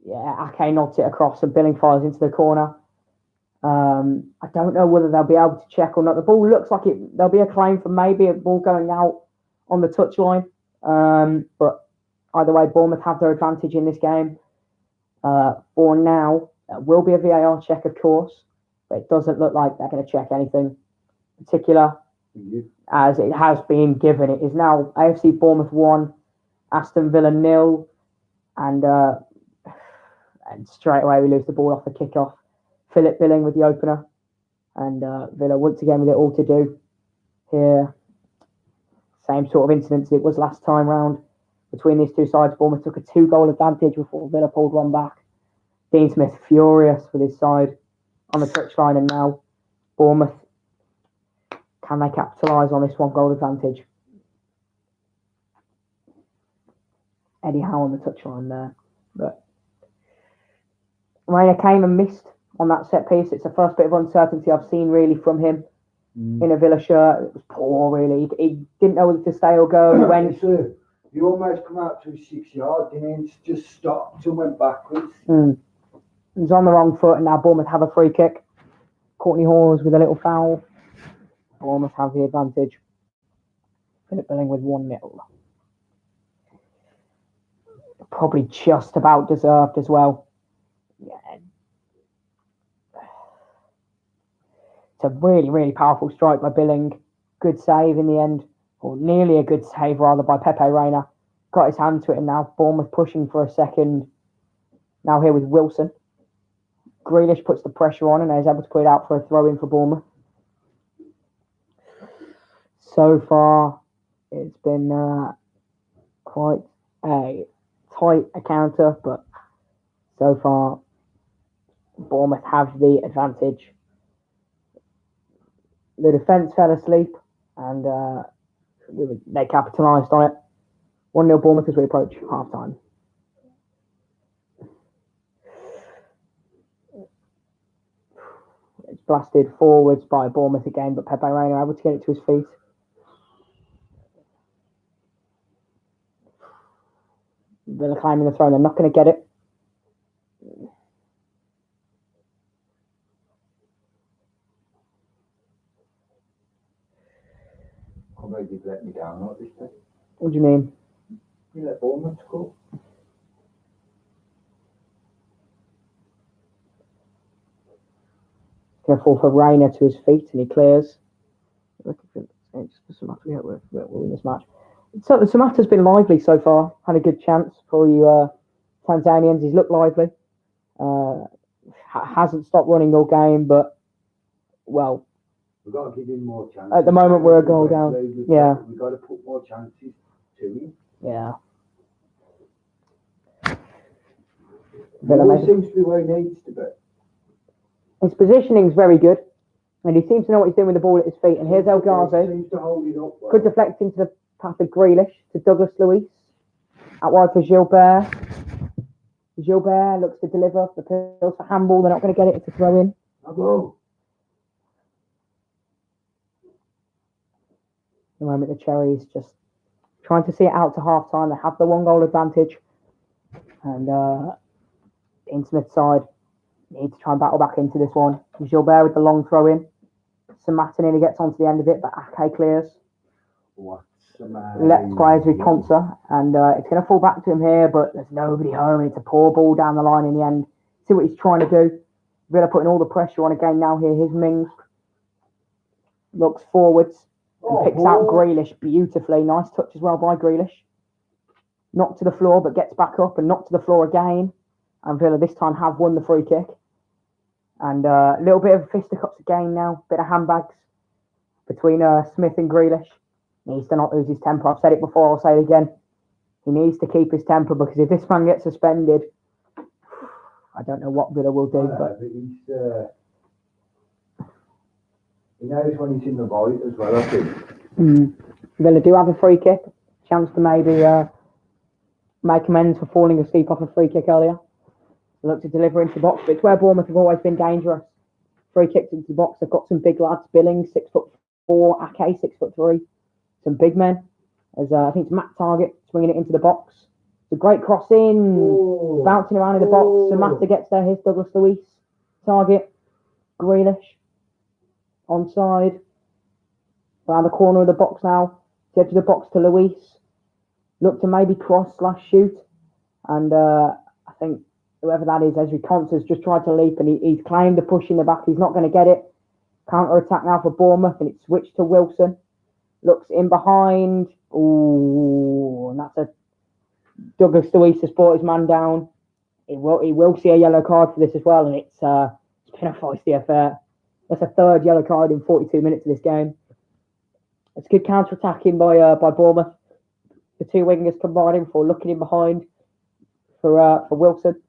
Yeah, Ake nods it across and Billing fires into the corner. I don't know whether they'll be able to check or not. The ball looks like there'll be a claim for maybe a ball going out on the touchline. But either way, Bournemouth have their advantage in this game. For now, there will be a VAR check, of course, but it doesn't look like they're going to check anything particular as it has been given. It is now AFC Bournemouth 1, Aston Villa 0, and straight away we lose the ball off the kickoff. Philip Billing with the opener, and Villa once again with it all to do here. Same sort of incident as it was last time round between these two sides. Bournemouth took a 2-goal advantage before Villa pulled one back. Dean Smith furious with his side on the touchline, and now Bournemouth, can they capitalise on this 1-goal advantage? Eddie Howe on the touchline there, but Reina came and missed on that set piece. It's the first bit of uncertainty I've seen really from him in a Villa shirt. It was poor, really. He didn't know whether to stay or go. He went. He almost come out to his 6 yard, didn't he? Just stopped and went backwards. He was on the wrong foot, and now Bournemouth have a free kick. Courtney Hawes with a little foul. Bournemouth have the advantage. Philip Billing with 1-0. Probably just about deserved as well. Yeah. It's a really, really powerful strike by Billing. Good save in the end, or nearly a good save rather, by Pepe Reina. Got his hand to it, and now Bournemouth pushing for a second. Now here with Wilson. Grealish puts the pressure on and is able to put it out for a throw-in for Bournemouth. So far, it's been quite a tight encounter, but so far, Bournemouth have the advantage. The defence fell asleep, and they capitalised on it. 1-0 Bournemouth as we approach half-time. It's blasted forwards by Bournemouth again, but Pepe Reina able to get it to his feet. Villa climbing the throw, they're not going to get it. I know you've let me down like this day. What do you mean? You let Bournemouth score. Going to fall for Reina to his feet, and he clears. It's It's Samatta, yeah, we'll win this match. So Samatta's been lively so far. Had a good chance for you Tanzanians. He's looked lively. Hasn't stopped running all game, but well, we've got to give him more chances. At the moment, we're a goal down. We've got to put more chances to him. Yeah. He seems to be where he needs to be. His positioning is very good, and he seems to know what he's doing with the ball at his feet. And here's El Ghazi. Seems to hold it up well. Good deflect into the path of Grealish to Douglas Luiz. Out wide for Gilbert. Gilbert looks to deliver the pills for handball. They're not going to get it. It's a throw in. Bravo. At the moment, the Cherries just trying to see it out to half time. They have the 1-goal advantage. And Innsmouth side need to try and battle back into this one. Gilbert with the long throw in. Samatta nearly gets onto the end of it, but Ake clears. Let's play as with Consa, and it's going to fall back to him here, but there's nobody home. It's a poor ball down the line in the end. See what he's trying to do. Villa putting all the pressure on again now here. Here's Mings. Looks forwards and picks out Grealish beautifully. Nice touch as well by Grealish. Knocked to the floor, but gets back up and knocked to the floor again. And Villa this time have won the free kick. And a little bit of fisticuffs again now. Bit of handbags between Smith and Grealish. Needs to not lose his temper. I've said it before, I'll say it again. He needs to keep his temper, because if this man gets suspended, I don't know what Villa will do. But he knows when he's in the void as well, I think. Villa do have a free kick. Chance to maybe make amends for falling asleep off a free kick earlier. Look to deliver into the box, but it's where Bournemouth have always been dangerous. Free kicks into the box. They've got some big lads. Billings, 6'4", Ake, 6'3". Some big men. As I think it's Matt Target swinging it into the box. It's a great cross in, bouncing around in the box. Samatta gets there. Here's Douglas Luiz. Target, Grealish, onside. Around the corner of the box now. To edge of the box to Luiz. Look to maybe cross/shoot, and I think whoever that is, Ezri Konsa's just tried to leap, and he's claimed the push in the back. He's not going to get it. Counter attack now for Bournemouth, and it's switched to Wilson. Looks in behind. Ooh, and that's a Douglas Luiz has brought his man down. He will see a yellow card for this as well, and it's been a feisty affair. That's a third yellow card in 42 minutes of this game. It's good counter attacking by Bournemouth. The two wingers combining for looking in behind for Wilson.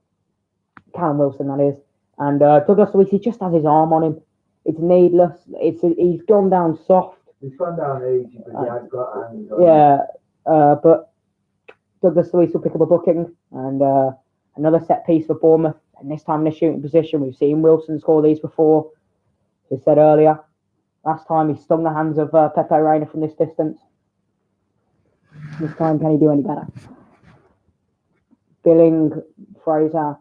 Callum Wilson, that is. And Douglas Luiz, he just has his arm on him. It's needless. He's gone down soft. He's gone down easy, but he has got hands on him. But Douglas Luiz will pick up a booking, and another set piece for Bournemouth, and this time in a shooting position. We've seen Wilson score these before. As I said earlier, last time he stung the hands of Pepe Reina from this distance. This time, can he do any better? Billing, Fraser,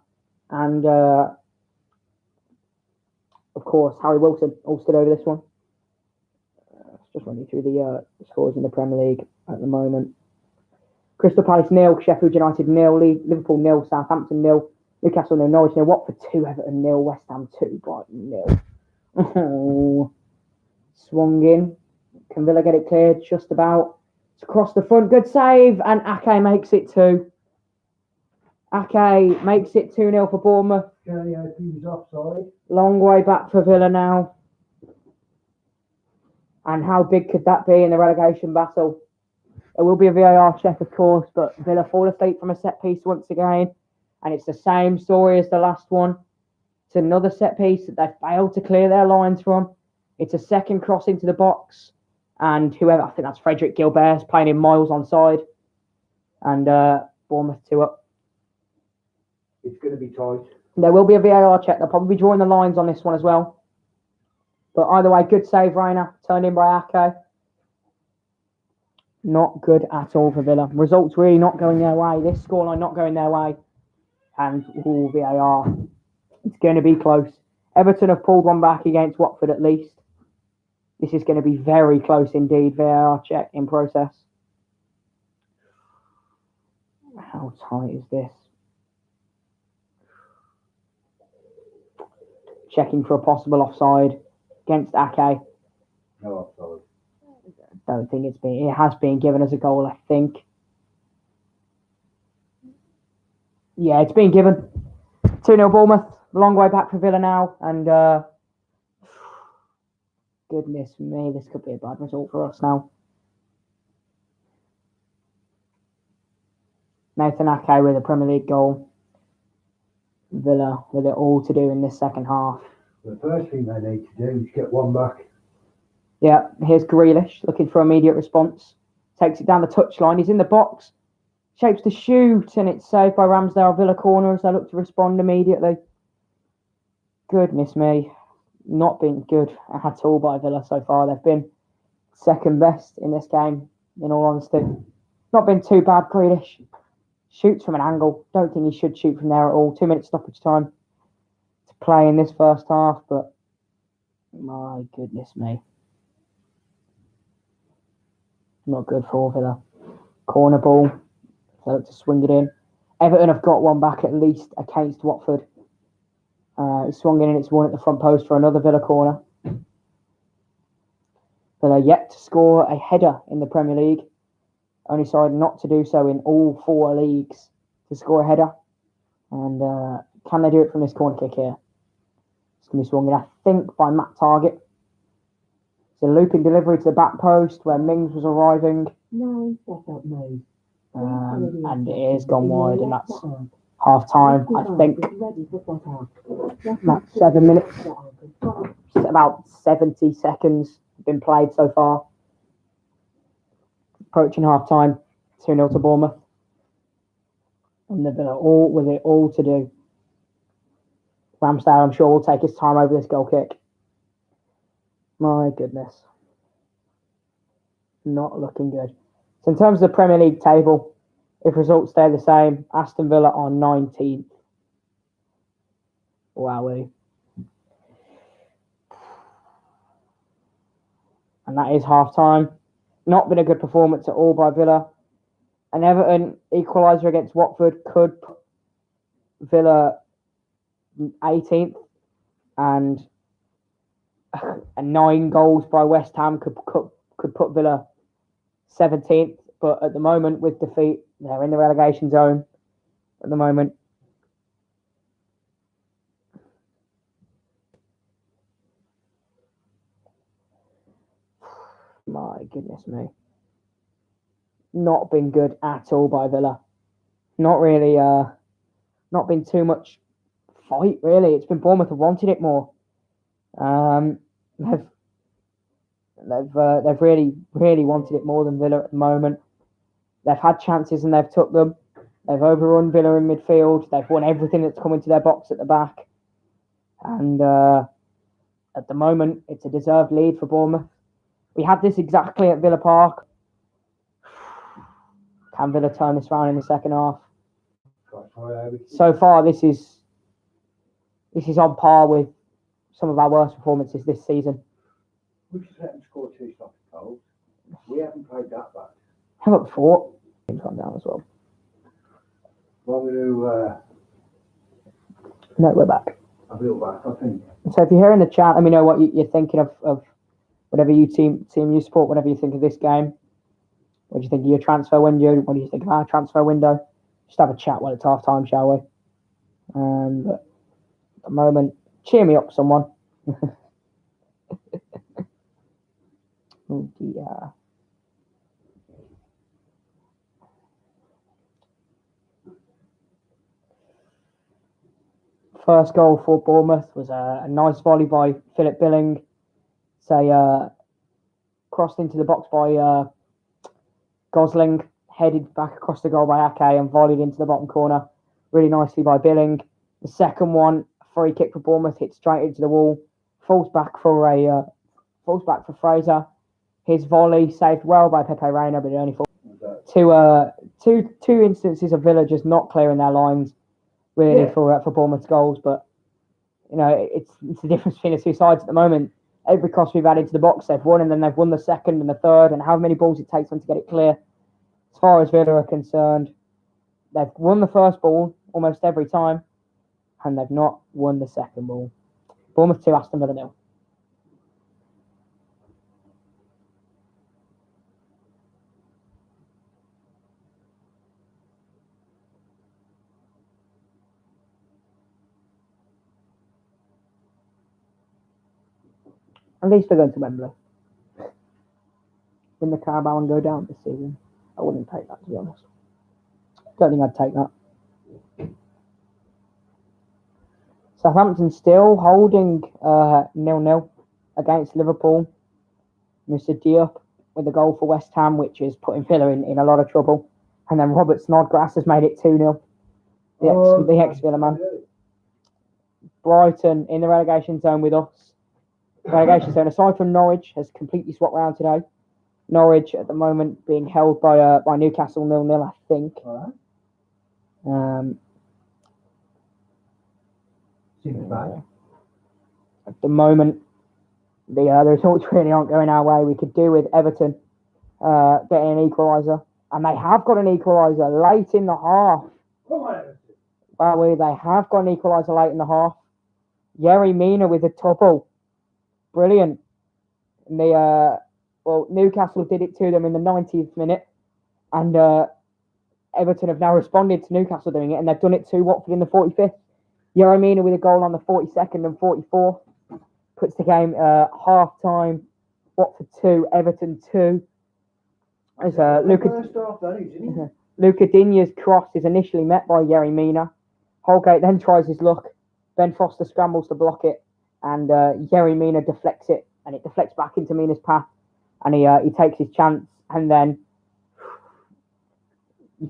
and of course Harry Wilson all stood over this one. Just running through the scores in the Premier League at the moment. Crystal Palace 0, Sheffield United 0, Liverpool 0, Southampton 0, Newcastle 0, Norwich 0, Watford 2, Everton 0, West Ham 2, Brighton 0. Oh, swung in. Can Villa get it cleared? Just about. It's across the front. Good save. And Ake makes it 2. Ake makes it 2-0 for Bournemouth. He's offside. Long way back for Villa now. And how big could that be in the relegation battle? It will be a VAR check, of course, but Villa fall asleep from a set piece once again. And it's the same story as the last one. It's another set piece that they failed to clear their lines from. It's a second cross into the box. And whoever, I think that's Frederick Gilbert, playing in miles onside. And Bournemouth 2 up. It's going to be tight. There will be a VAR check. They'll probably be drawing the lines on this one as well. But either way, good save, Reina. Turned in by Ake. Not good at all for Villa. Results really not going their way. This scoreline not going their way. And VAR. It's going to be close. Everton have pulled one back against Watford at least. This is going to be very close indeed. VAR check in process. How tight is this? Checking for a possible offside against Ake. No offside. don't think it has been given as a goal, I think. Yeah, it's been given. 2-0 Bournemouth, long way back for Villa now, and goodness me, this could be a bad result for us now. Nathan Ake with a Premier League goal. Villa with it all to do in this second half. The first thing they need to do is get one back. Yeah, here's Grealish looking for immediate response. Takes it down the touchline. He's in the box. Shapes to shoot, and it's saved by Ramsdale. Villa corner as they look to respond immediately. Goodness me. Not been good at all by Villa so far. They've been second best in this game, in all honesty. Not been too bad, Grealish. Shoots from an angle. Don't think he should shoot from there at all. 2 minutes stoppage time to play in this first half, but my goodness me. Not good for Villa. Corner ball. They look to swing it in. Everton have got one back at least against Watford. It's swung in and it's one at the front post for another Villa corner. Villa yet to score a header in the Premier League. Only side not to do so in all 4 leagues to score a header. And can they do it from this corner kick here? It's going to be swung in, I think, by Matt Target. It's a looping delivery to the back post where Mings was arriving. No, that's not no. And it is gone wide, and that's half time, I think. That's 7 minutes. About 70 seconds have been played so far. Approaching half time, 2-0 to Bournemouth. And they've been all with it all to do. Ramsdale, I'm sure, will take his time over this goal kick. My goodness. Not looking good. So in terms of the Premier League table, if results stay the same, Aston Villa are 19th. Wowee. And that is half time. Not been a good performance at all by Villa. An Everton equaliser against Watford could put Villa 18th, and 9 goals by West Ham could put Villa 17th. But at the moment, with defeat, they're in the relegation zone at the moment. My goodness me. Not been good at all by Villa. Not really, not been too much fight, really. It's been Bournemouth who wanted it more. They've really, really wanted it more than Villa at the moment. They've had chances and they've took them. They've overrun Villa in midfield. They've won everything that's come into their box at the back. And at the moment, it's a deserved lead for Bournemouth. We had this exactly at Villa Park. Can Villa turn this round in the second half? So far, this is on par with some of our worst performances this season. We just let them score 2 stoppage goals. We haven't played that bad. How about 4? Game's gone down as well. Well, we're going No, we're back. to be back, I think. So if you're here in the chat, let me know what you're thinking of whatever team you support, whatever you think of this game. What do you think of your transfer window? What do you think of our transfer window? Just have a chat while it's half time, shall we? But at the moment, cheer me up, someone. Oh dear. First goal for Bournemouth was a nice volley by Philip Billing. Crossed into the box by Gosling, headed back across the goal by Ake and volleyed into the bottom corner really nicely by Billing. The second one, a free kick for Bournemouth, hit straight into the wall, falls back for Fraser. His volley saved well by Pepe Reina, but it only falls. Two instances of Villa just not clearing their lines really for Bournemouth's goals, but you know it's the difference between the two sides at the moment. Every cross we've added to the box, they've won, and then they've won the second and the third, and how many balls it takes them to get it clear. As far as Villa are concerned, they've won the first ball almost every time, and they've not won the second ball. Bournemouth 2, Aston Villa 0. At least they're going to Wembley. Win the Carabao and go down this season. I wouldn't take that, to be honest. Don't think I'd take that. Southampton still holding 0-0 against Liverpool. Mr. Diop with a goal for West Ham, which is putting Villa in a lot of trouble. And then Robert Snodgrass has made it 2-0. The ex-Villa man. Brighton in the relegation zone with us. Relegation zone, aside from Norwich, has completely swapped round today. Norwich at the moment being held by Newcastle 0-0, I think. Seems bad. At the moment, the results really aren't going our way. We could do with Everton getting an equaliser, and they have got an equaliser late in the half. Well, they have got an equaliser late in the half. Yerry Mina with a topple, brilliant. And Newcastle did it to them in the 90th minute, and Everton have now responded to Newcastle doing it, and they've done it to Watford in the 45th. Yerry Mina with a goal on the 42nd and 44th puts the game half time. Watford 2, Everton 2. As Luca Digne's cross is initially met by Yerry Mina. Holgate then tries his luck. Ben Foster scrambles to block it, and Yerry Mina deflects it, and it deflects back into Mina's path, and he takes his chance, and then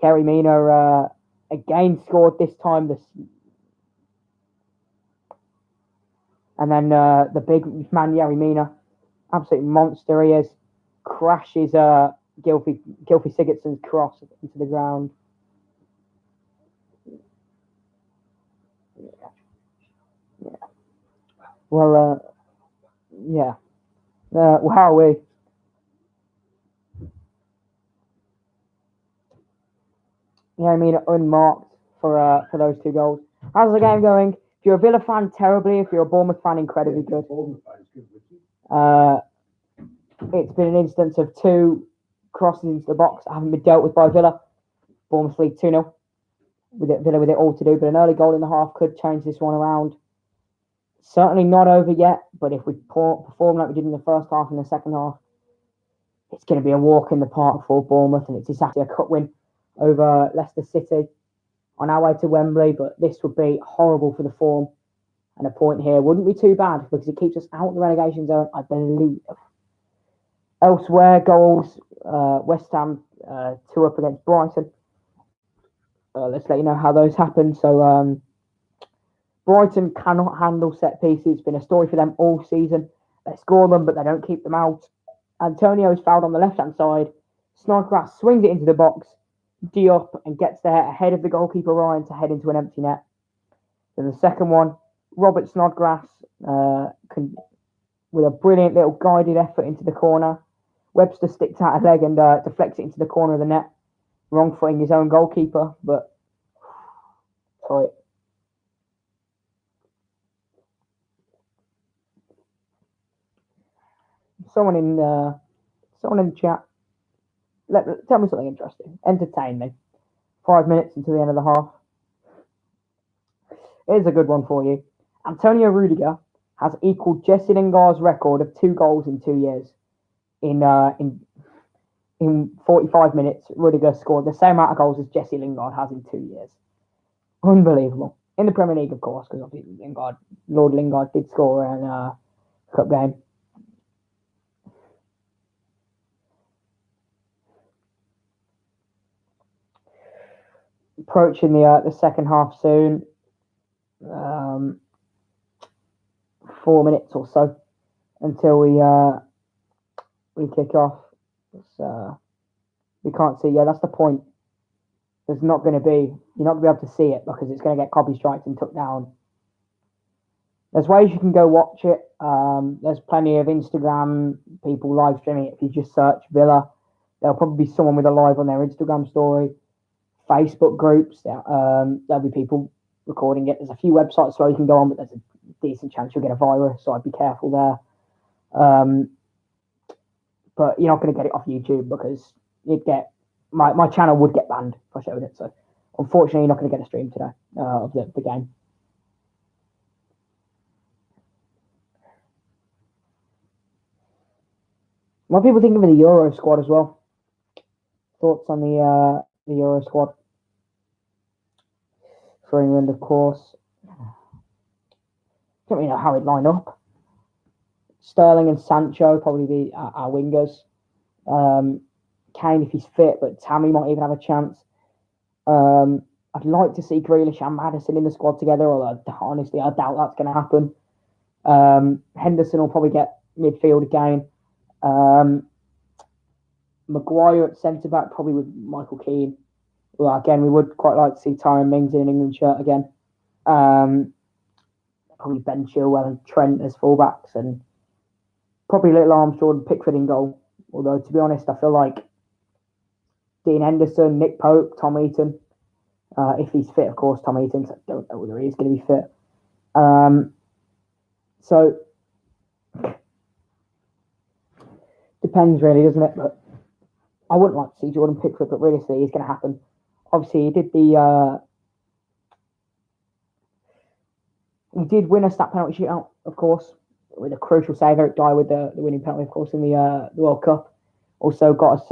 Yerry Mina again scored this time. And then the big man Yerry Mina, absolute monster he is, crashes Gylfi Sigurdsson's cross into the ground. Yeah. Well, yeah. Wow, we. Yerry Mina unmarked for those 2 goals. How's the game going? If you're a Villa fan, terribly. If you're a Bournemouth fan, incredibly good. It's been an instance of 2 crosses into the box that haven't been dealt with by Villa. Bournemouth lead 2-0. Villa with it all to do, but an early goal in the half could change this one around. Certainly not over yet, but if we perform like we did in the first half and the second half, it's going to be a walk in the park for Bournemouth, and it's exactly a cup win over Leicester City on our way to Wembley, but this would be horrible for the form, and a point here wouldn't be too bad because it keeps us out of the relegation zone, I believe. Elsewhere, goals, West Ham 2 up against Brighton. Let's let you know how those happen. So Brighton cannot handle set pieces. It's been a story for them all season. They score them, but they don't keep them out. Antonio is fouled on the left-hand side. Snodgrass swings it into the box. Diop and gets there ahead of the goalkeeper Ryan to head into an empty net. Then the second one, Robert Snodgrass with a brilliant little guided effort into the corner. Webster sticks out a leg and deflects it into the corner of the net, wrong footing his own goalkeeper, but tight. Someone in the chat, tell me something interesting. Entertain me. 5 minutes until the end of the half. Here's a good one for you. Antonio Rudiger has equalled Jesse Lingard's record of 2 goals in 2 years. In 45 minutes, Rudiger scored the same amount of goals as Jesse Lingard has in 2 years. Unbelievable. In the Premier League, of course, because obviously Lord Lingard did score in a cup game. Approaching the second half soon. 4 minutes or so until we kick off. We can't see. Yeah, that's the point. You're not going to be able to see it because it's going to get copy strikes and took down. There's ways you can go watch it. There's plenty of Instagram people live streaming it. If you just search Villa, there'll probably be someone with a live on their Instagram story. Facebook groups, there'll be people recording it. There's a few websites where you can go on, but there's a decent chance you'll get a virus, so I'd be careful there. But you're not going to get it off YouTube because you'd get my channel would get banned if I showed it. So unfortunately, you're not going to get a stream today of the game. What people think of the Euro squad as well? Thoughts on the Euro squad for England, of course. Don't really know how it'd line up. Sterling and Sancho probably be our wingers. Kane if he's fit, but Tammy might even have a chance. I'd like to see Grealish and Maddison in the squad together, although honestly I doubt that's going to happen. Henderson will probably get midfield again. Maguire at centre back, probably with Michael Keane. Well, again, we would quite like to see Tyrone Mings in an England shirt again. Probably Ben Chilwell and Trent as fullbacks, and probably Little Armstrong and Pickford in goal. Although, to be honest, I feel like Dean Henderson, Nick Pope, Tom Heaton, if he's fit, of course, Tom Heaton, I don't know whether he is going to be fit. So, depends really, doesn't it? But I wouldn't like to see Jordan Pickford, but realistically, it's going to happen. Obviously, he did win a stat penalty shootout, of course, with a crucial save. Eric Dyer with the winning penalty, of course, in the World Cup. Also got us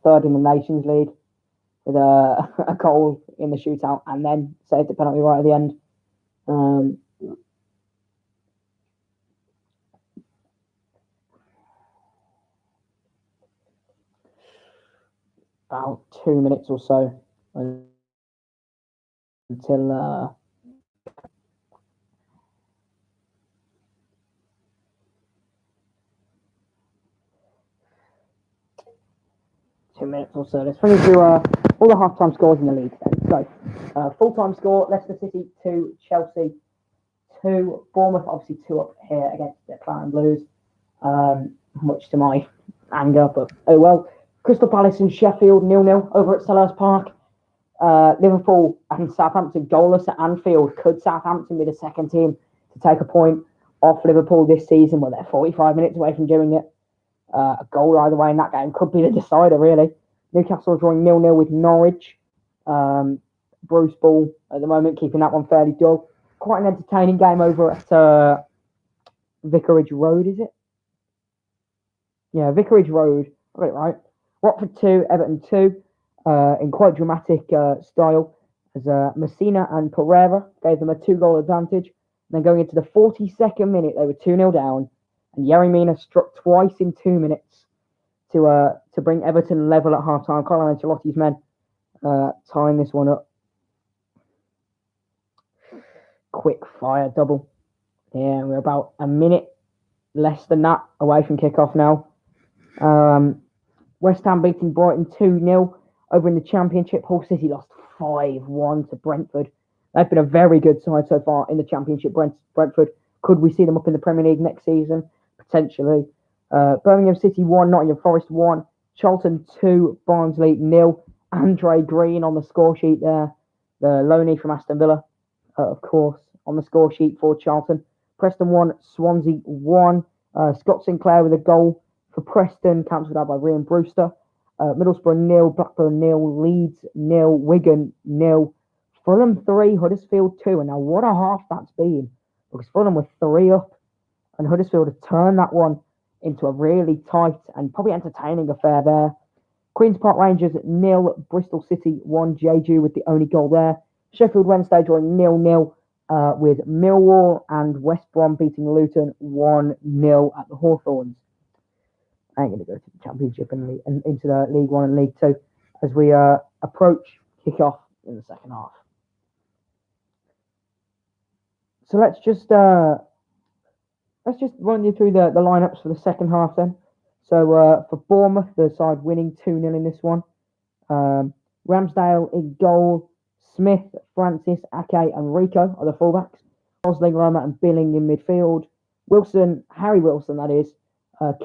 third in the Nations League with a goal in the shootout, and then saved the penalty right at the end. About 2 minutes or so until 2 minutes or so. Let's run through all the half-time scores in the league then. So, full-time score, Leicester City 2, Chelsea 2, Bournemouth obviously 2 up here against the Claret Blues, much to my anger, but oh well. Crystal Palace and Sheffield 0-0 over at Selhurst Park. Liverpool and Southampton goalless at Anfield. Could Southampton be the second team to take a point off Liverpool this season? Well, they're 45 minutes away from doing it. A goal either way in that game could be the decider, really. Newcastle drawing 0-0 with Norwich. Bruce Ball at the moment keeping that one fairly dull. Quite an entertaining game over at Vicarage Road, is it? Yeah, Vicarage Road. I got it right. Watford 2, Everton 2, in quite dramatic style, as Messina and Pereira gave them a 2-goal advantage. And then going into the 42nd minute, they were 2-0 down, and Yerry Mina struck twice in 2 minutes to bring Everton level at half-time. Carlo Ancelotti's men tying this one up. Quick fire double. Yeah, we're about a minute less than that away from kickoff now. West Ham beating Brighton 2-0 over in the Championship. Hull City lost 5-1 to Brentford. They've been a very good side so far in the Championship. Brentford. Could we see them up in the Premier League next season? Potentially. Birmingham City 1, Nottingham Forest 1, Charlton 2, Barnsley 0. Andre Green on the score sheet there. The loanee from Aston Villa, of course, on the score sheet for Charlton. Preston 1, Swansea 1. Scott Sinclair with a goal for Preston, cancelled out by Ryan Brewster. Middlesbrough 0, Blackburn 0, Leeds 0, Wigan 0, Fulham 3, Huddersfield 2. And now what a half that's been, because Fulham were 3 up and Huddersfield have turned that one into a really tight and probably entertaining affair there. Queen's Park Rangers 0, Bristol City 1, Jeju with the only goal there. Sheffield Wednesday drawing 0-0 with Millwall, and West Brom beating Luton 1-0 at the Hawthorns. I ain't going to go to the Championship and into the League One and League Two as we approach kick-off in the second half. So let's just run you through the lineups for the second half then. So for Bournemouth, the side winning 2-0 in this one. Ramsdale in goal. Smith, Francis, Ake and Rico are the fullbacks. Gosling, Roma and Billing in midfield. Wilson, Harry Wilson that is.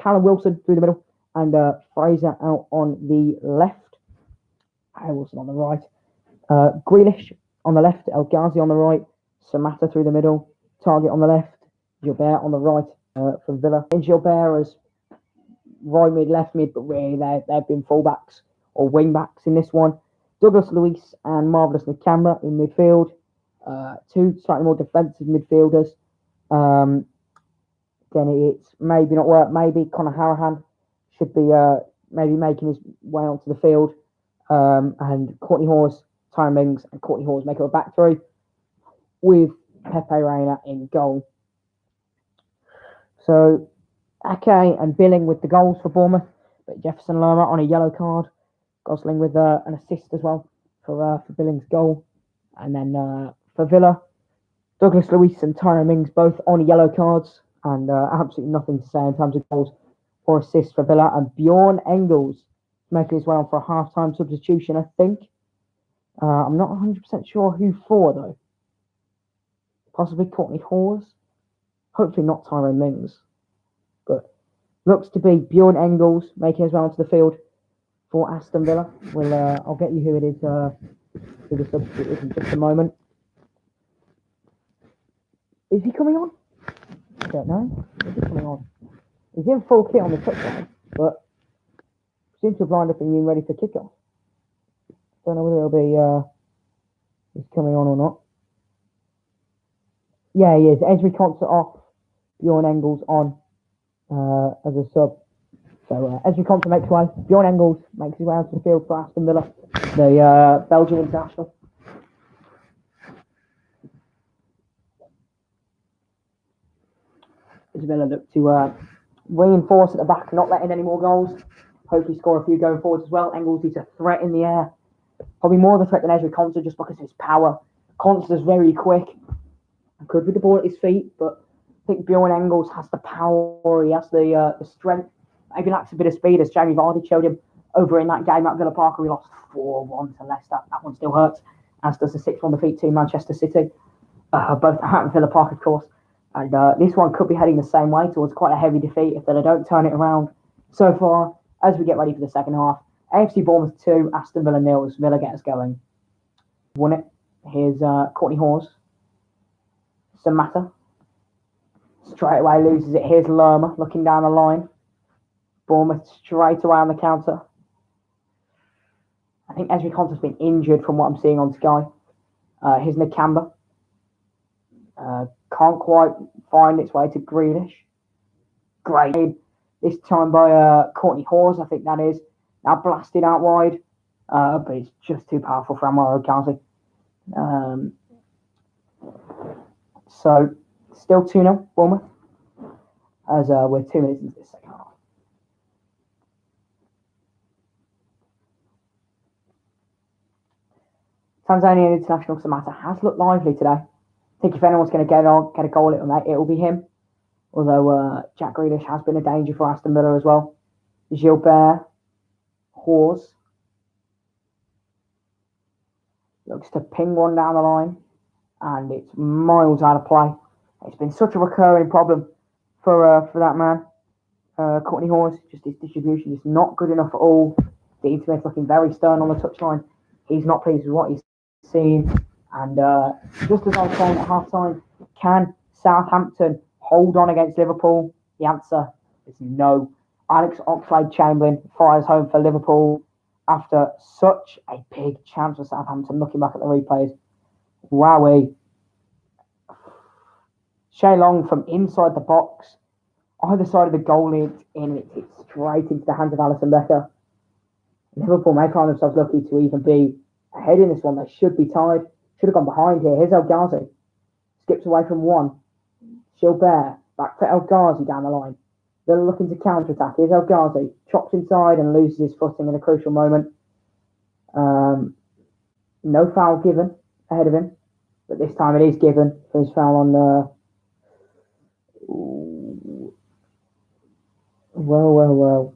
Callum Wilson through the middle, and Fraser out on the left. Harry Wilson on the right. Grealish on the left, El Ghazi on the right. Samatta through the middle. Target on the left. Gilbert on the right for Villa. And Gilbert as right mid, left mid, but really they've been fullbacks or wing backs in this one. Douglas Luiz and Marvellous Nakamura in midfield. Two slightly more defensive midfielders. Again, it's maybe not work. Maybe Conor Harahan should be maybe making his way onto the field. And Courtney Hawes, Tyrone Mings, and Courtney Hawes make up a back three with Pepe Reina in goal. So Ake and Billing with the goals for Bournemouth, but Jefferson Lerma on a yellow card. Gosling with an assist as well for Billing's goal. And then for Villa, Douglas Luiz and Tyrone Mings both on yellow cards, and absolutely nothing to say in terms of goals or assists for Villa. And Bjorn Engels making his way on for a half-time substitution, I think. I'm not 100% sure who for, though. Possibly Courtney Hawes. Hopefully not Tyrone Mings. But looks to be Bjorn Engels making his way onto the field for Aston Villa. I'll get you who it is, who the substitute is in just a moment. Is he coming on? I don't know. Is he coming on? He's in full kit on the touchline, but seems to have lined up and been ready for kickoff. Don't know whether he'll be he's coming on or not. Yeah, he is. Esri Concert off, Bjorn Engels on as a sub. So Esri Concert makes way. Bjorn Engels makes his way onto the field for Aston Villa, the Belgian international. Villa look to reinforce at the back, not letting any more goals. Hopefully score a few going forwards as well. Engels is a threat in the air. Probably more of a threat than Esri Concert just because of his power. Concert's very quick. Good with the ball at his feet, but I think Bjorn Engels has the power. He has the strength. Maybe lacks a bit of speed, as Jamie Vardy showed him over in that game at Villa Park. We lost 4-1 to Leicester. That one still hurts, as does the 6-1 defeat to Manchester City. Both at Villa Park, of course. And this one could be heading the same way towards quite a heavy defeat if they don't turn it around. So far, as we get ready for the second half, AFC Bournemouth 2, Aston Villa 0. Villa get us going. Won it. Here's Courtney Hawes. Samatta. Straight away loses it. Here's Lerma looking down the line. Bournemouth straight away on the counter. I think Esri Conter's been injured from what I'm seeing on Sky. Here's Nakamba. Can't quite find its way to Grealish. Great. This time by Courtney Hawes, I think that is. Now blasted out wide. But it's just too powerful for Amaro Kelsey. So, still 2-0, Bournemouth. As we're 2 minutes into the second half. Tanzanian international Samatta has looked lively today. I think if anyone's going to get a goal, it will be him. Although Jack Grealish has been a danger for Aston Villa as well. Gilbert, Hawes. Looks to ping one down the line. And it's miles out of play. It's been such a recurring problem for that man. Courtney Hawes, just his distribution is not good enough at all. Dean Smith looking very stern on the touchline. He's not pleased with what he's seen. And just as I was saying at half-time, can Southampton hold on against Liverpool? The answer is no. Alex Oxlade-Chamberlain fires home for Liverpool after such a big chance for Southampton. Looking back at the replays, wowee. Shay Long from inside the box, either side of the goal, it's straight into the hands of Alisson Becker. Liverpool may find themselves lucky to even be ahead in this one. They should be tied. Should have gone behind here. Here's El Ghazi. Skips away from one. Gilbert. Back to El Ghazi down the line. They're looking to counter-attack. Here's El Ghazi. Chops inside and loses his footing in a crucial moment. No foul given ahead of him. But this time it is given for his foul on the... Well.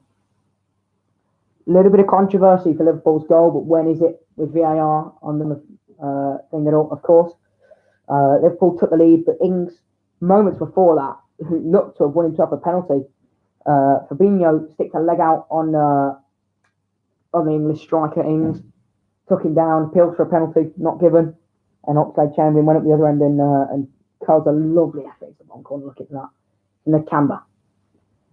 A little bit of controversy for Liverpool's goal, but when is it with VAR on the thing at all? Of course, Liverpool took the lead, but Ings, moments before that, who looked to have won himself a penalty, Fabinho sticks a leg out on the English striker. Ings took him down, appealed for a penalty, not given, and Oxlade-Chamberlain went up the other end and curled a lovely effort into the long corner. Look at that. And Nakamba.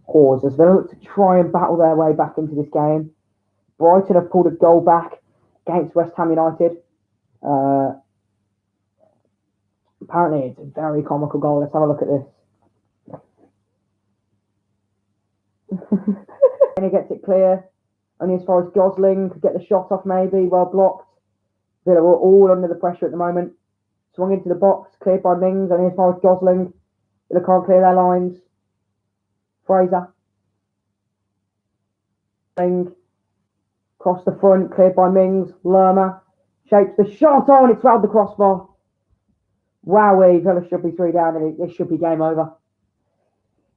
Hawes as well to try and battle their way back into this game. Brighton have pulled a goal back against West Ham United. Apparently it's a very comical goal. Let's have a look at this. And he gets it clear. Only as far as Gosling could get the shot off, maybe. Well blocked. Villa were all under the pressure at the moment. Swung into the box, cleared by Mings. Only as far as Gosling. Villa can't clear their lines. Fraser. Across the front, cleared by Mings. Lerma shapes the shot on. It's round the crossbar. Wowee, Villa should be 3 down and this should be game over.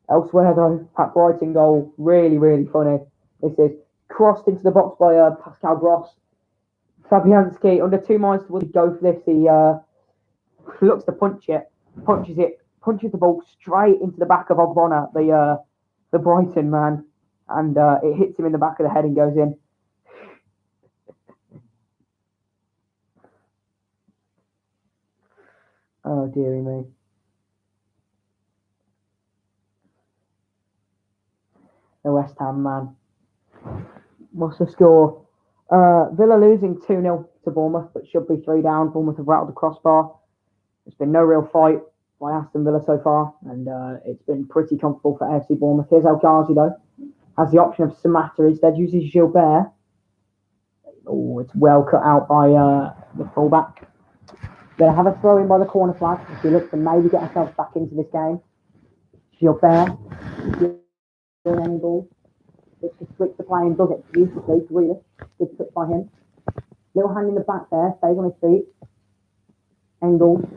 Elsewhere though, that Brighton goal, really, really funny. This is crossed into the box by Pascal Gross. Fabianski, under 2 minds to go for this. He looks to punch it, punches the ball straight into the back of Ogbonna, the Brighton man, and it hits him in the back of the head and goes in. Oh, dearie me. The West Ham man. What's the score? Villa losing 2-0 to Bournemouth, but should be 3 down. Bournemouth have rattled the crossbar. There's been no real fight by Aston Villa so far, and it's been pretty comfortable for AFC Bournemouth. Here's El Ghazi, though. Has the option of Samatta instead, uses Gilbert. Oh, it's well cut out by the fullback. Gonna have a throw in by the corner flag as we look to maybe get ourselves back into this game. Gilbert, any ball. Looks to switch the play and does it beautifully. Really good touch by him. Little hand in the back there, stays on his feet. Engel